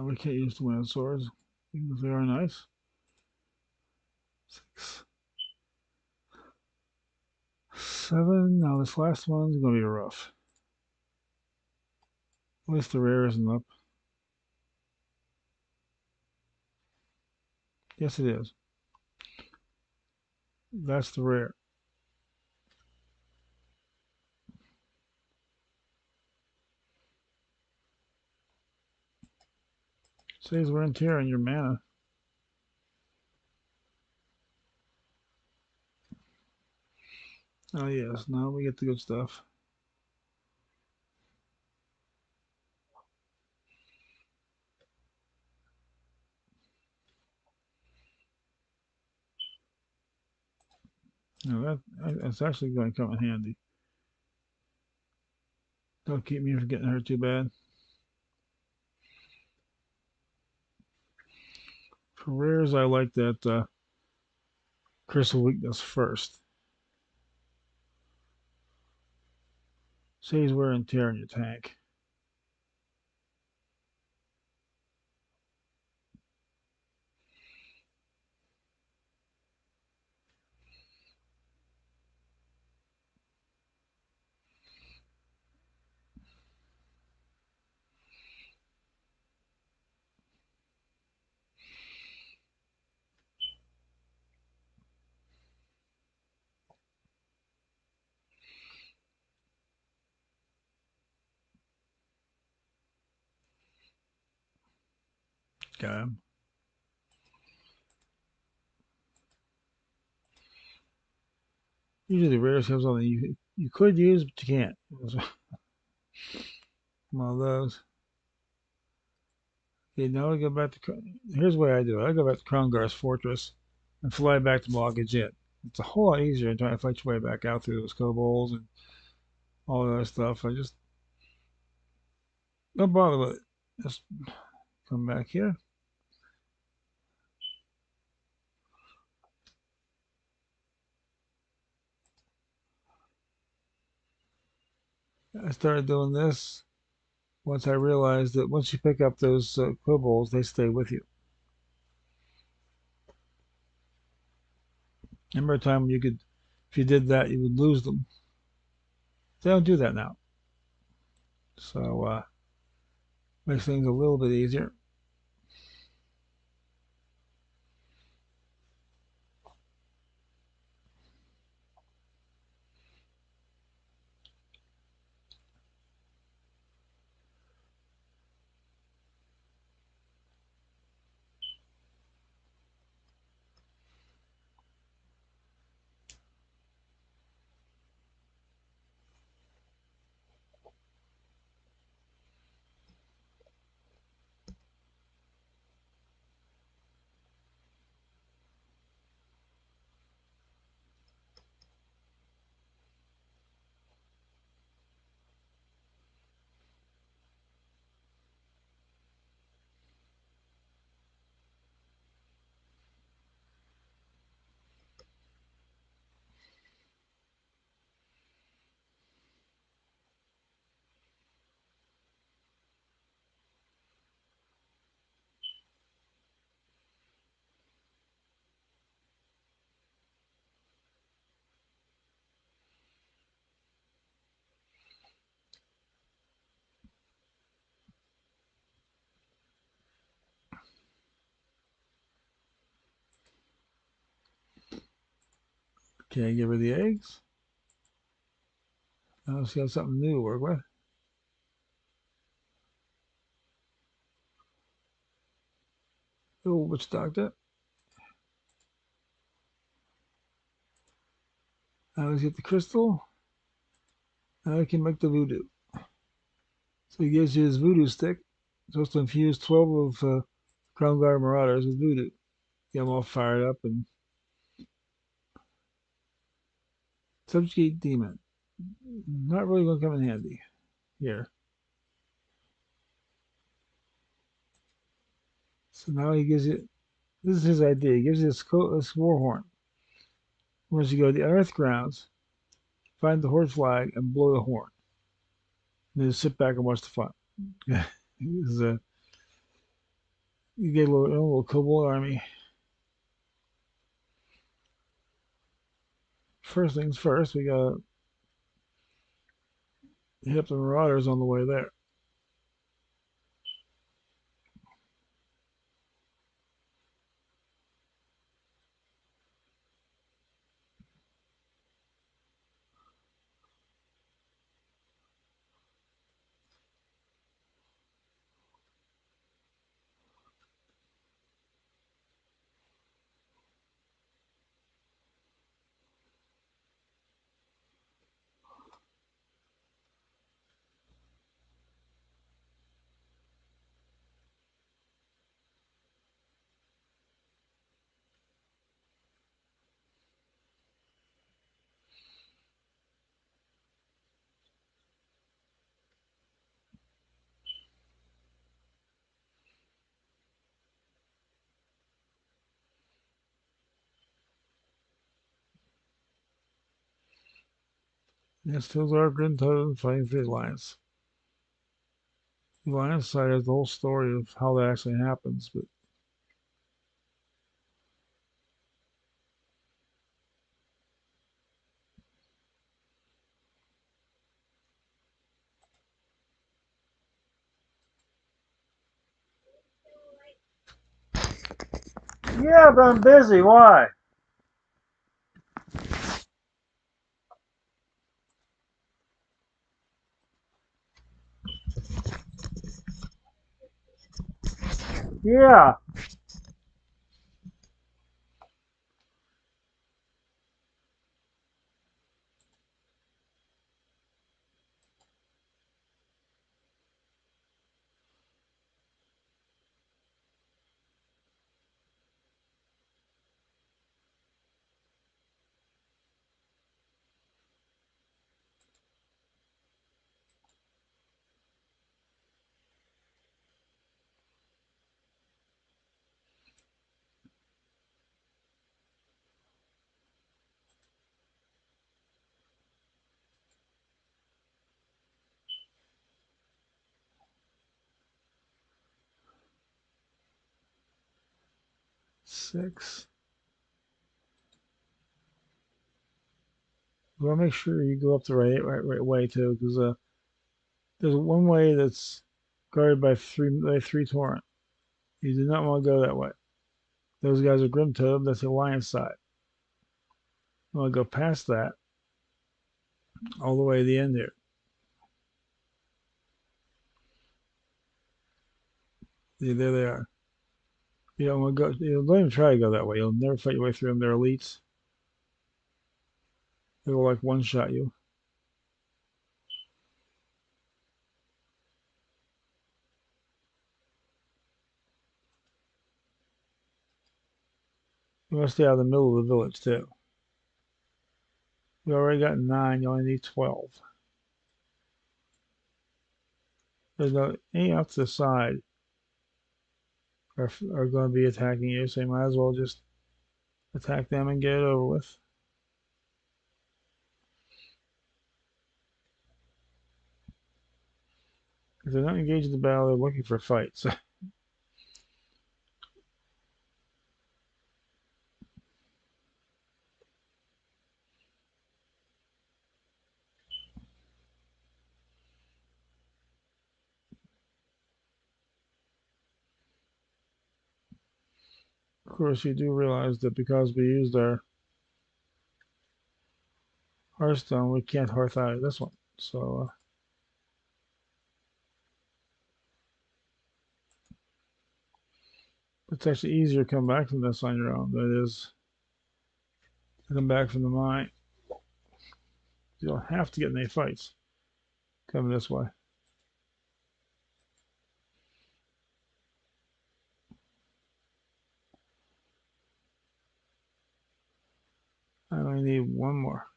We can't use two-handed swords, even if they are nice. 6, 7. Now this last one's gonna be rough. At least the rare isn't up. Yes, it is. That's the rare. Says wear and tear on your mana. Oh yes, now we get the good stuff. Now that's actually going to come in handy. Don't keep me from getting hurt too bad. For rares, I like that crystal weakness first. Says wear and tear on your tank. Got him. Usually the rares have something you could use, but you can't. One of those. Okay, now we go back to. Here's the way I do it. I go back to Krongar's fortress and fly back to Malga Jit. It's a whole lot easier than trying to fight your way back out through those kobolds and all that stuff. I just don't bother with it. Just come back here. I started doing this once I realized that once you pick up those kobolds, they stay with you. Remember a time when you could, if you did that, you would lose them. They don't do that now. So makes things a little bit easier. Okay, give her the eggs. Now she got something new to work with. Oh, witch doctor. Now let's get the crystal. Now we can make the voodoo. So he gives you his voodoo stick. Supposed to infuse 12 of Krongar Marauders with voodoo. Get them all fired up and subjugate demon. Not really going to come in handy here. So now he gives you, this is his idea. He gives you this war horn. Once you go to the unearthed grounds, find the horde flag and blow the horn. And then sit back and watch the fun. This is You get a little kobold army. First things first, we gotta hit the marauders on the way there. Yes, those are Grim Totem fighting for the Alliance. The Alliance side has the whole story of how that actually happens, but Yeah, but I'm busy. Why? Yeah. 6. You want to make sure you go up the right way too, because there's one way that's guarded by three torrent. You do not want to go that way. Those guys are Grim Totem. That's the Alliance side. You want to go past that all the way to the end here. Yeah, there they are. You don't want to go. Don't even try to go that way. You'll never fight your way through them. They're elites. They will like one shot you. You want to stay out of the middle of the village too. You already got 9. You only need 12. There's no any out to the side are going to be attacking you, so you might as well just attack them and get it over with. If they're not engaged in the battle, they're looking for a fight. So, of course, you do realize that because we used our Hearthstone, we can't Hearth out of this one. So it's actually easier to come back from this on your own than it is to come back from the mine. You don't have to get in any fights coming this way. I only need one more.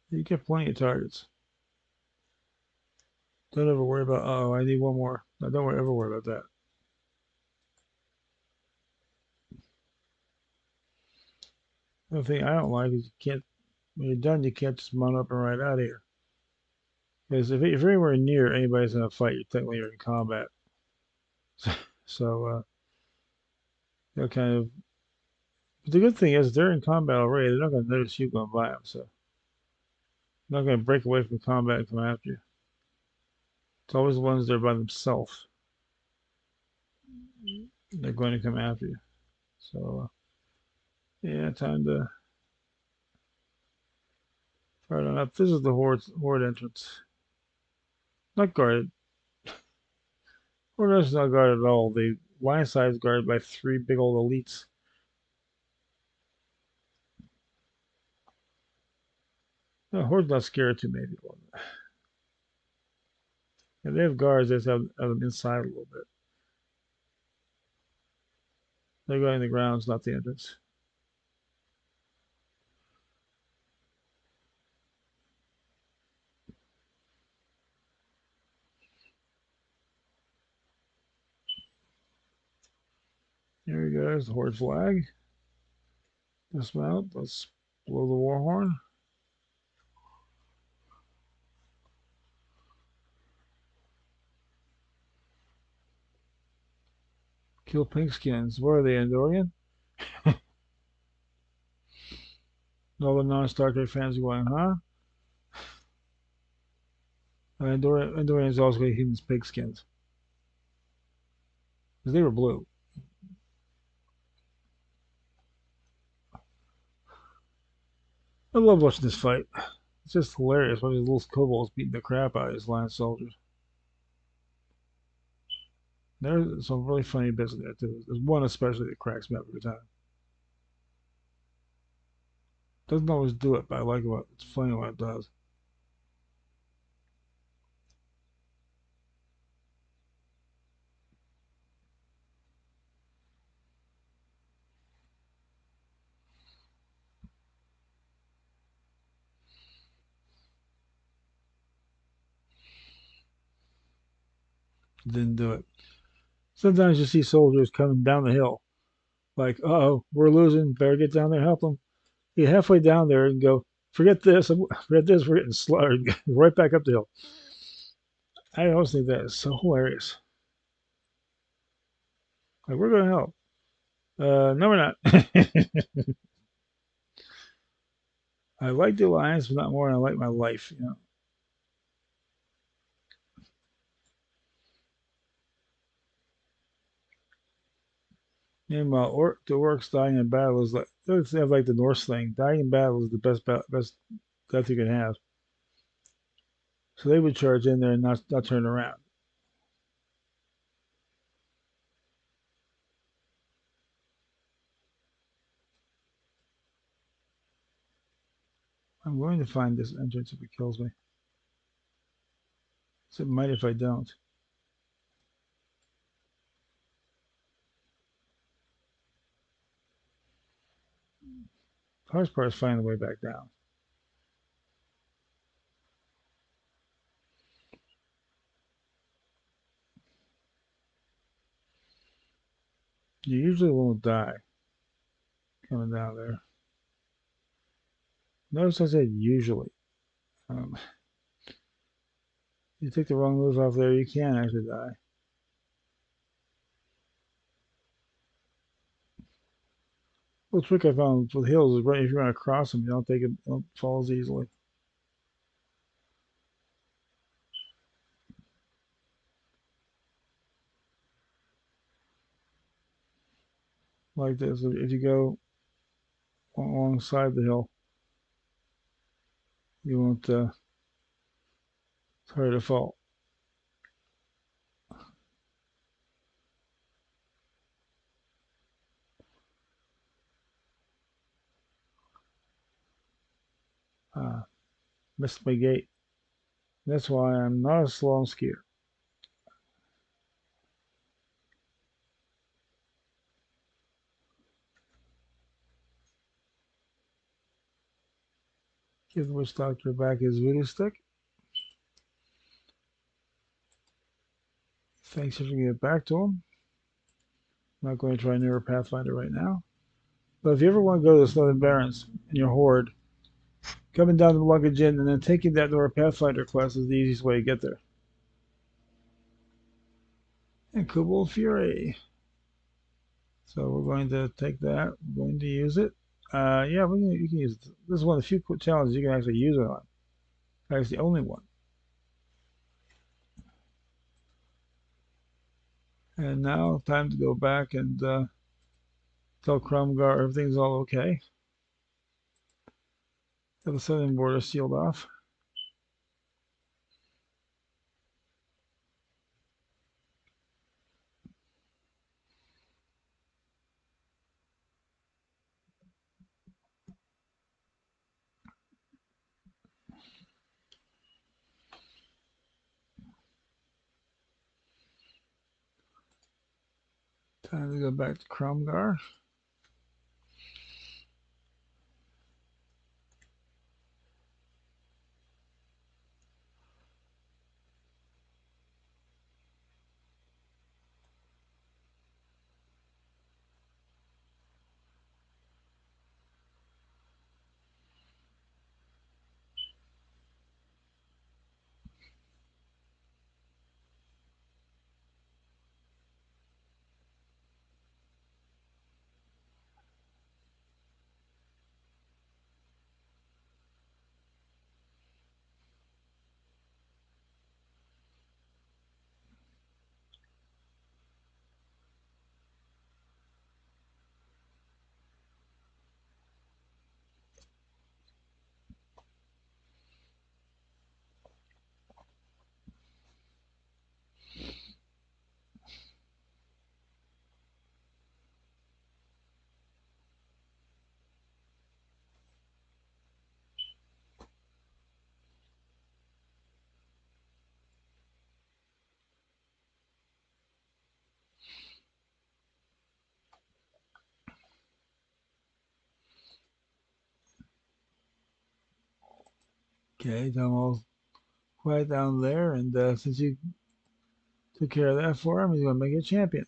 You get plenty of targets. Don't ever worry about, oh, I need one more. No, don't ever worry about that. The thing I don't like is you can't, when you're done, you can't just mount up and ride out of here. Because if you're anywhere near anybody's in a fight, you're technically in combat. So they'll kind of. But the good thing is they're in combat already. They're not going to notice you going by them, so they're not going to break away from combat and come after you. It's always the ones that are by themselves. They're going to come after you. So yeah, time to fire on up. This is the horde entrance. Not guarded. Horde is not guarded at all. The line side is guarded by three big old elites. No, Horde's not scared too many people. Yeah, they have guards. They just have them inside a little bit. They're going the grounds, not the entrance. Here we go. There's the Horde flag. Dismount. Let's blow the war horn. Kill pinkskins. Where are they, Andorian? All the non-Star Trek fans are going, huh? Andorians also get humans pigskins. Because they were blue. I love watching this fight. It's just hilarious. Watching these little kobolds beating the crap out of these Lion soldiers. There's some really funny bits in there too. There's one especially that cracks me up every time. Doesn't always do it, but I like it. It's funny when it does. Didn't do it. Sometimes you see soldiers coming down the hill, like, oh, we're losing. Better get down there, help them. You get halfway down there and go, forget this, forget this. We're getting slaughtered. Right back up the hill. I always think that is so hilarious. Like, we're going to help. No, we're not. I like the alliance, but not more than I like my life. You know. Meanwhile, the orcs dying in battle is like they have like the Norse thing. Dying in battle is the best death you can have. So they would charge in there and not turn around. I'm going to find this entrance if it kills me. So it might if I don't. The hardest part is finding the way back down. You usually won't die coming down there. Notice I said usually. Um, you take the wrong move off there, you can actually die. Little trick I found with hills is right if you run across them, you don't fall as easily. Like this, if you go alongside the hill, you won't. It's harder to fall. Uh, Missed my gate. That's why I'm not a slalom skier. Give the witch doctor back his voodoo stick. Thanks for giving it back to him. I'm not going to try Newer Pathfinder right now. But if you ever want to go to the Southern Barrens in your horde, coming down to the luggage inn and then taking that to our Pathfinder class is the easiest way to get there. And Cobalt Fury. So we're going to take that. We're going to use it. Yeah, you can use it. This is one of the few challenges you can actually use it on. That's the only one. And now, time to go back and tell Crumgar everything's all okay. Got the southern border sealed off. Time to go back to Crumgar. Okay, I'm all quiet down there, and since you took care of that for him, he's going to make you a champion.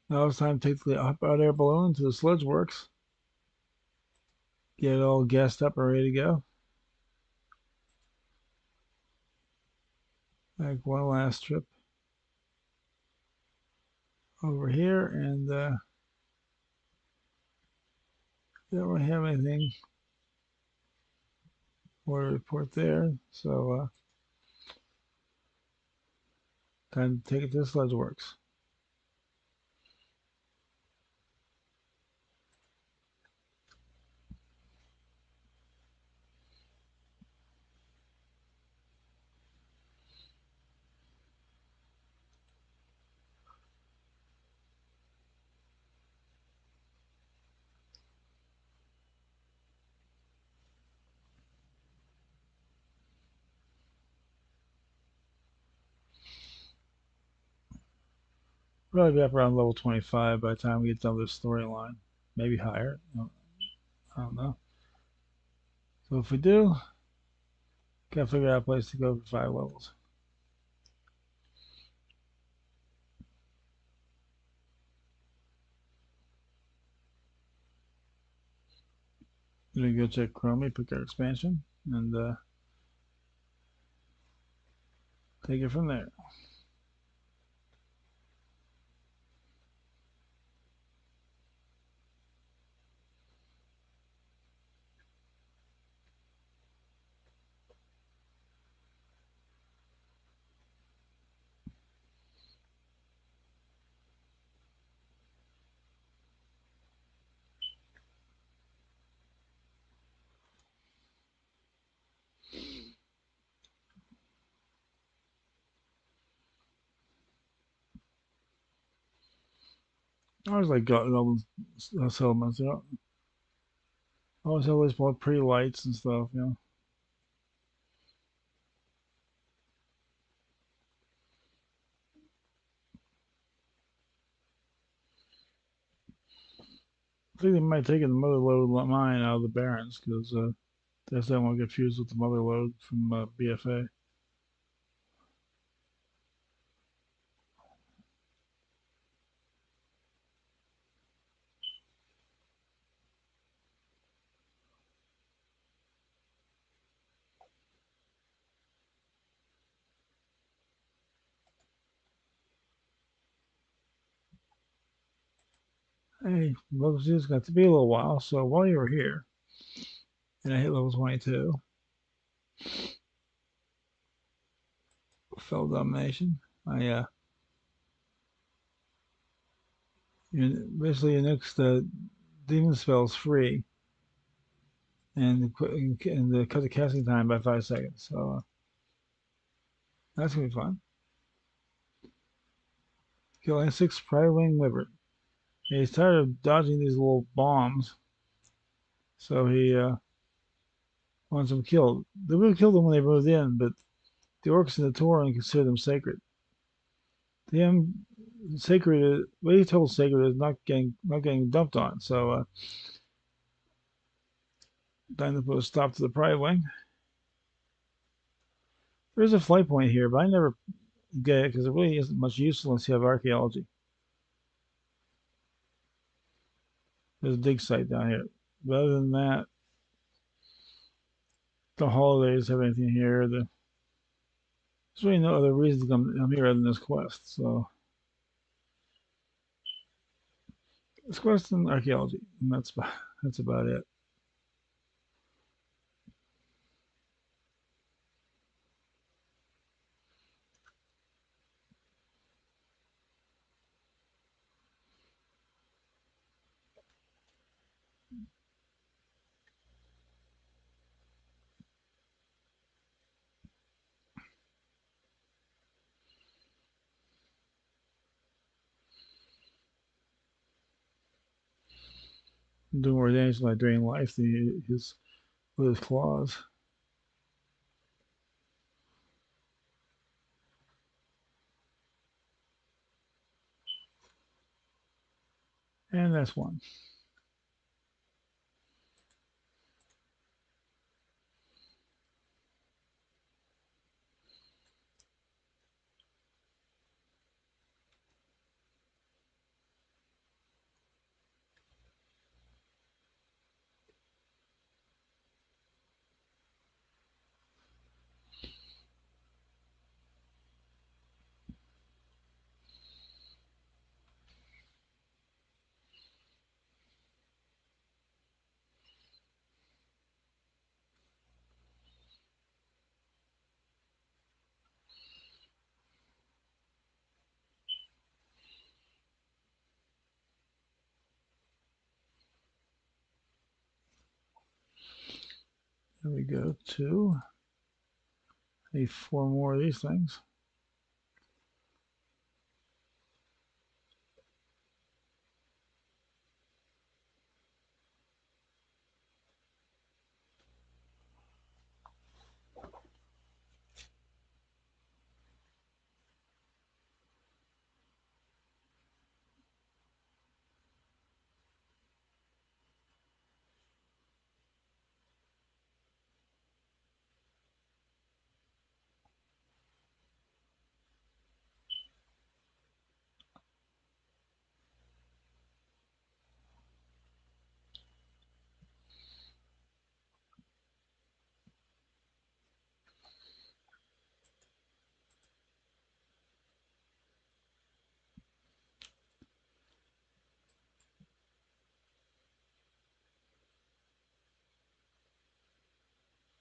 Now it's time to take the hot air balloon to the sludge works. Get it all gassed up and ready to go. Like one last trip over here, and don't really have anything more to report there. So time to take it to the sludge works. Probably be up around level 25 by the time we get done with this storyline. Maybe higher. I don't know. So if we do, gotta figure out a place to go for 5 levels. We're gonna go check Chromie, pick our expansion, and take it from there. I always like got all those settlements. Always have these pretty lights and stuff. I think they might take the mother lode mine out of the Barrens because that's that one confused with the mother lode from BFA. Hey, level 2's got to be a little while, so while you were here, and I hit level 22, fell domination. I basically your next demon spell is free, and cut the casting time by 5 seconds. So that's gonna be fun. Killing 6 Pride Wing Wyvern. And he's tired of dodging these little bombs, so he wants them killed. They would have killed them when they moved in, but the orcs in the Tauren consider them sacred. To him, sacred. What he told sacred is not getting dumped on. So time to put a stop to the Pride Wing. There's a flight point here, but I never get it because it really isn't much use unless you have archaeology. There's a dig site down here. But other than that, the holidays have anything here. There's really no other reason to come here other than this quest. So this quest and archaeology, and that's about it. I'm doing more damage than I drain life his with his claws. And that's one. There we go. Two. Need 4 more of these things.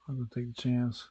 I'm gonna take the chance.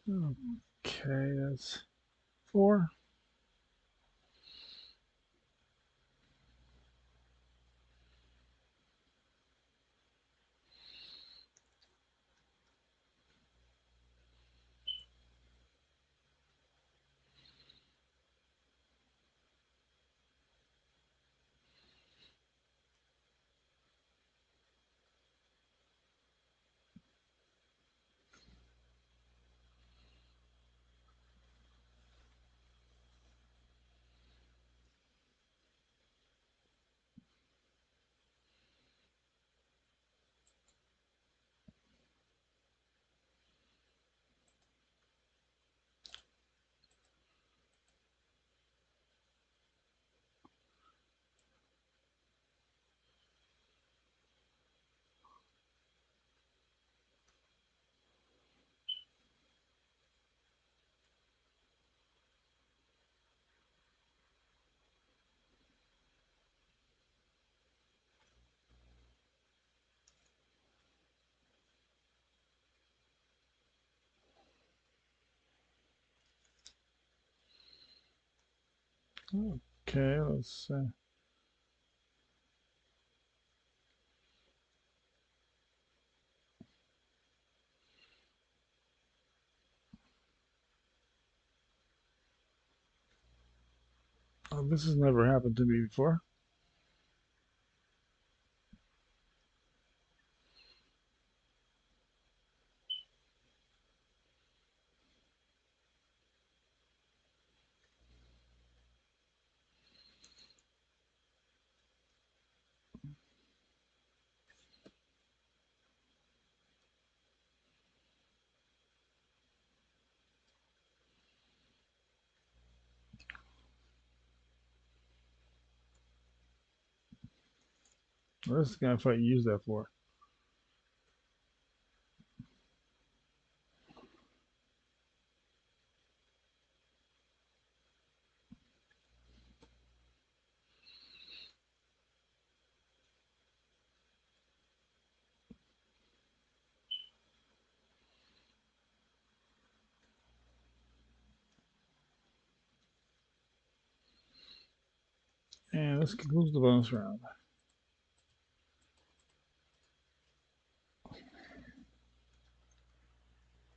Okay, that's 4. Okay, let's. Oh, this has never happened to me before. What is the kind of fight you use that for? And this concludes the bonus round.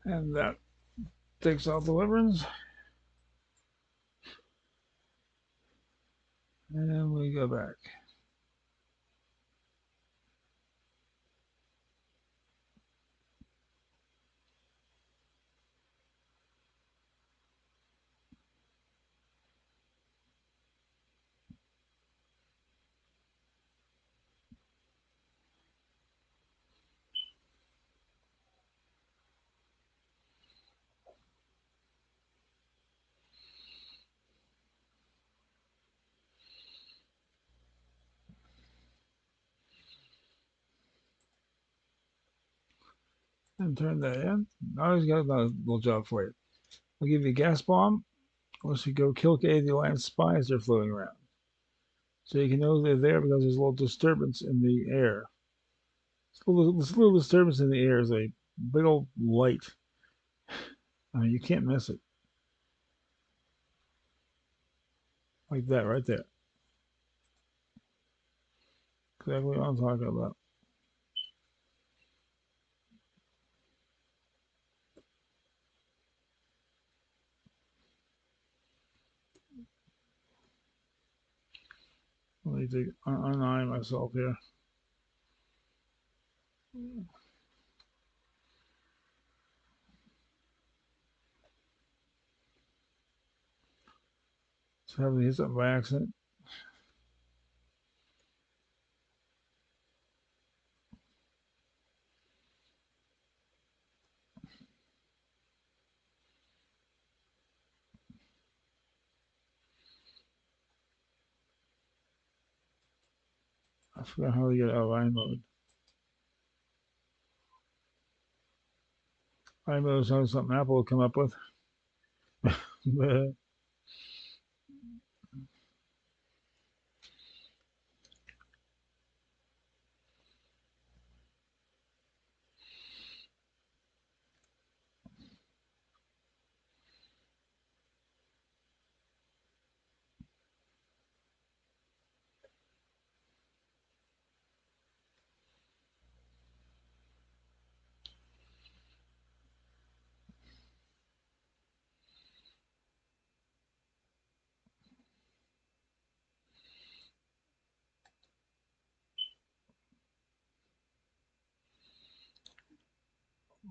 And that takes out the wyverns. And we go back. And turn that in. Now he's got another little job for you. I'll give you a gas bomb. Unless you go kill the alliance spies they're floating around. So you can know they're there because there's a little disturbance in the air. This little disturbance in the air is a big old light. I mean, you can't miss it. Like that right there. Exactly what I'm talking about. I need to un-eye myself here. Just having to hit something by accident. I forgot how to get out of eye mode. Eye mode is something Apple will come up with.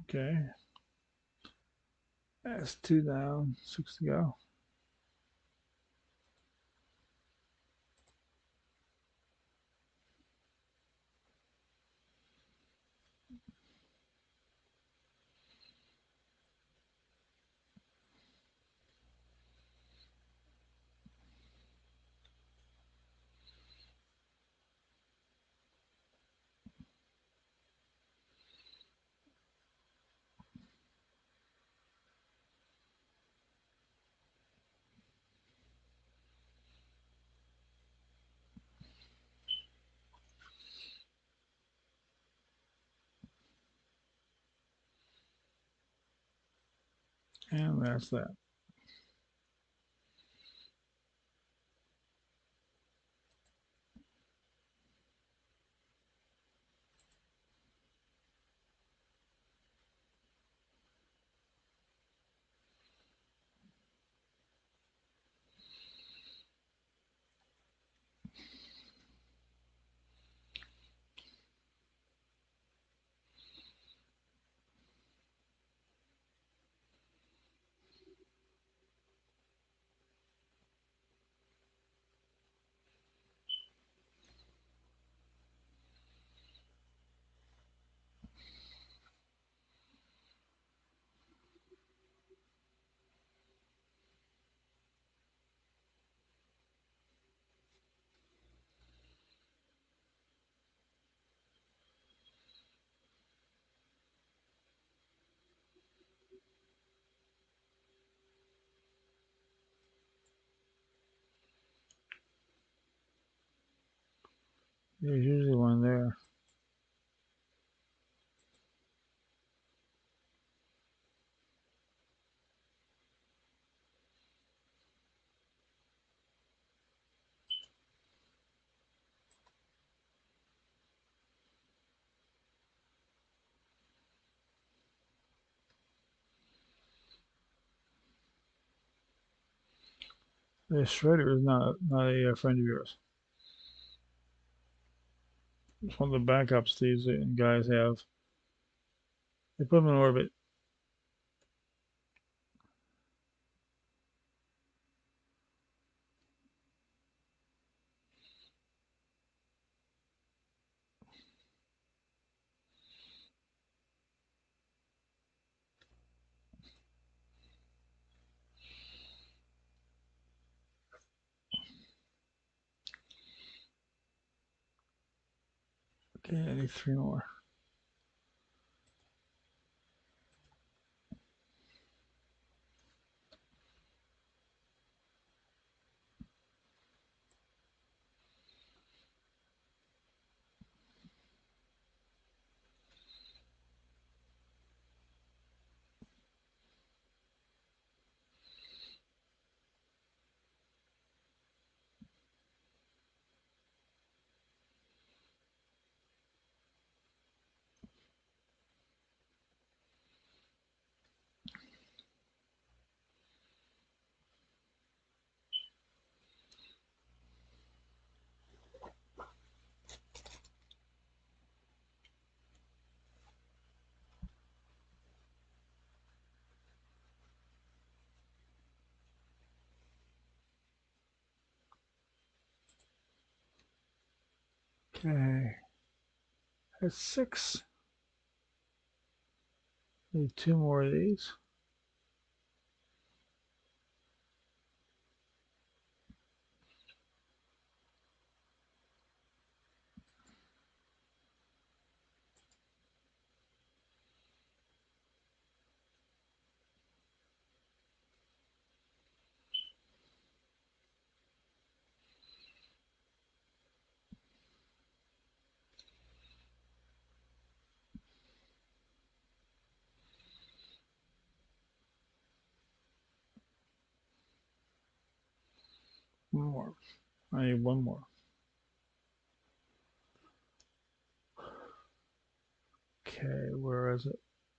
Okay. That's 2 down, 6 to go. And that's that. There's usually one there. The shredder is not a friend of yours. It's one of the backups these guys have. They put them in orbit. Okay, I need three more. Okay, that's six. Need two more of these. One more. I need one more. Okay, where is it?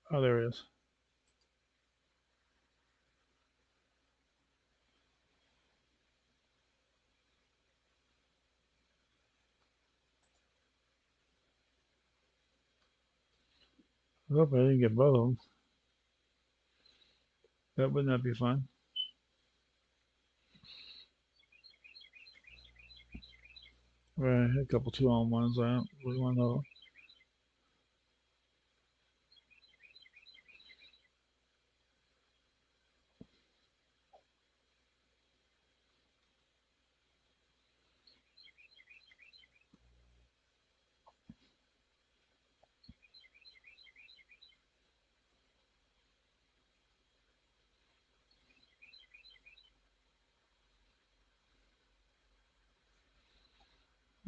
Oh, there it is. I hope I didn't get both of them. That would not be fun. Right, a couple 2-on-1s. I don't really want to know.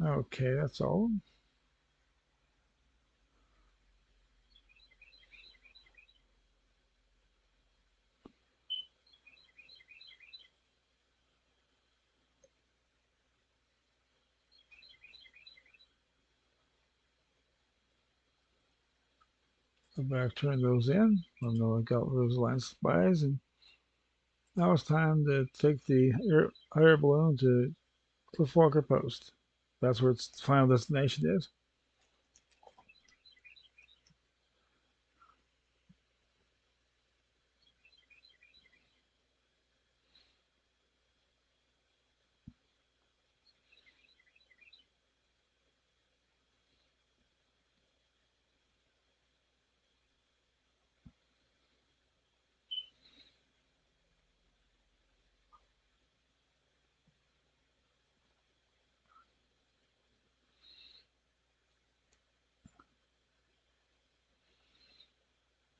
Okay, that's all. Go back, turn those in. I know I got those line spies, and now it's time to take the air balloon to Cliff Walker Post. That's where its final destination is.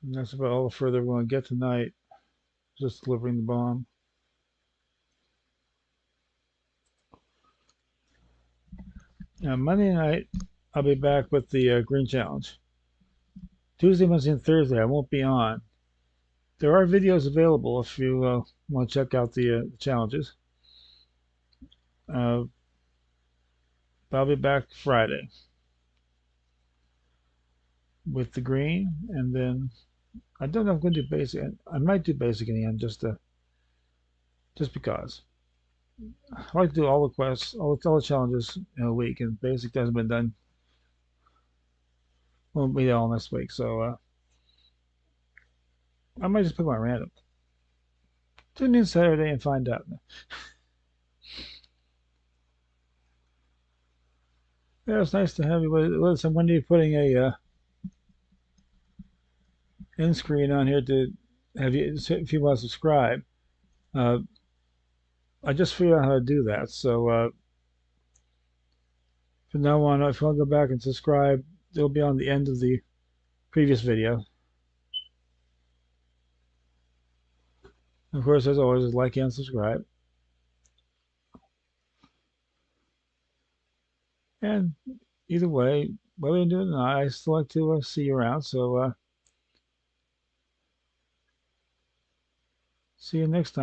And that's about all the further we're going to get tonight. Just delivering the bomb. Monday night, I'll be back with the Green Challenge. Tuesday, Wednesday, and Thursday, I won't be on. There are videos available if you want to check out the challenges. Uh, I'll be back Friday with the green, and then I don't know if I'm going to do basic. I might do basic in the end, just because. I like to do all the quests, all the challenges in a week, and basic hasn't been done. Won't be all next week, so I might just pick one random. Tune in Saturday and find out. Yeah, it's nice to have you with us. I'm wondering putting a end screen on here to have you if you want to subscribe. Uh, I just figured out how to do that, so from now on, if you want to go back and subscribe, it'll be on the end of the previous video. Of course, as always, like and subscribe. And either way, whether you do it or not, I still like to see you around. So see you next time.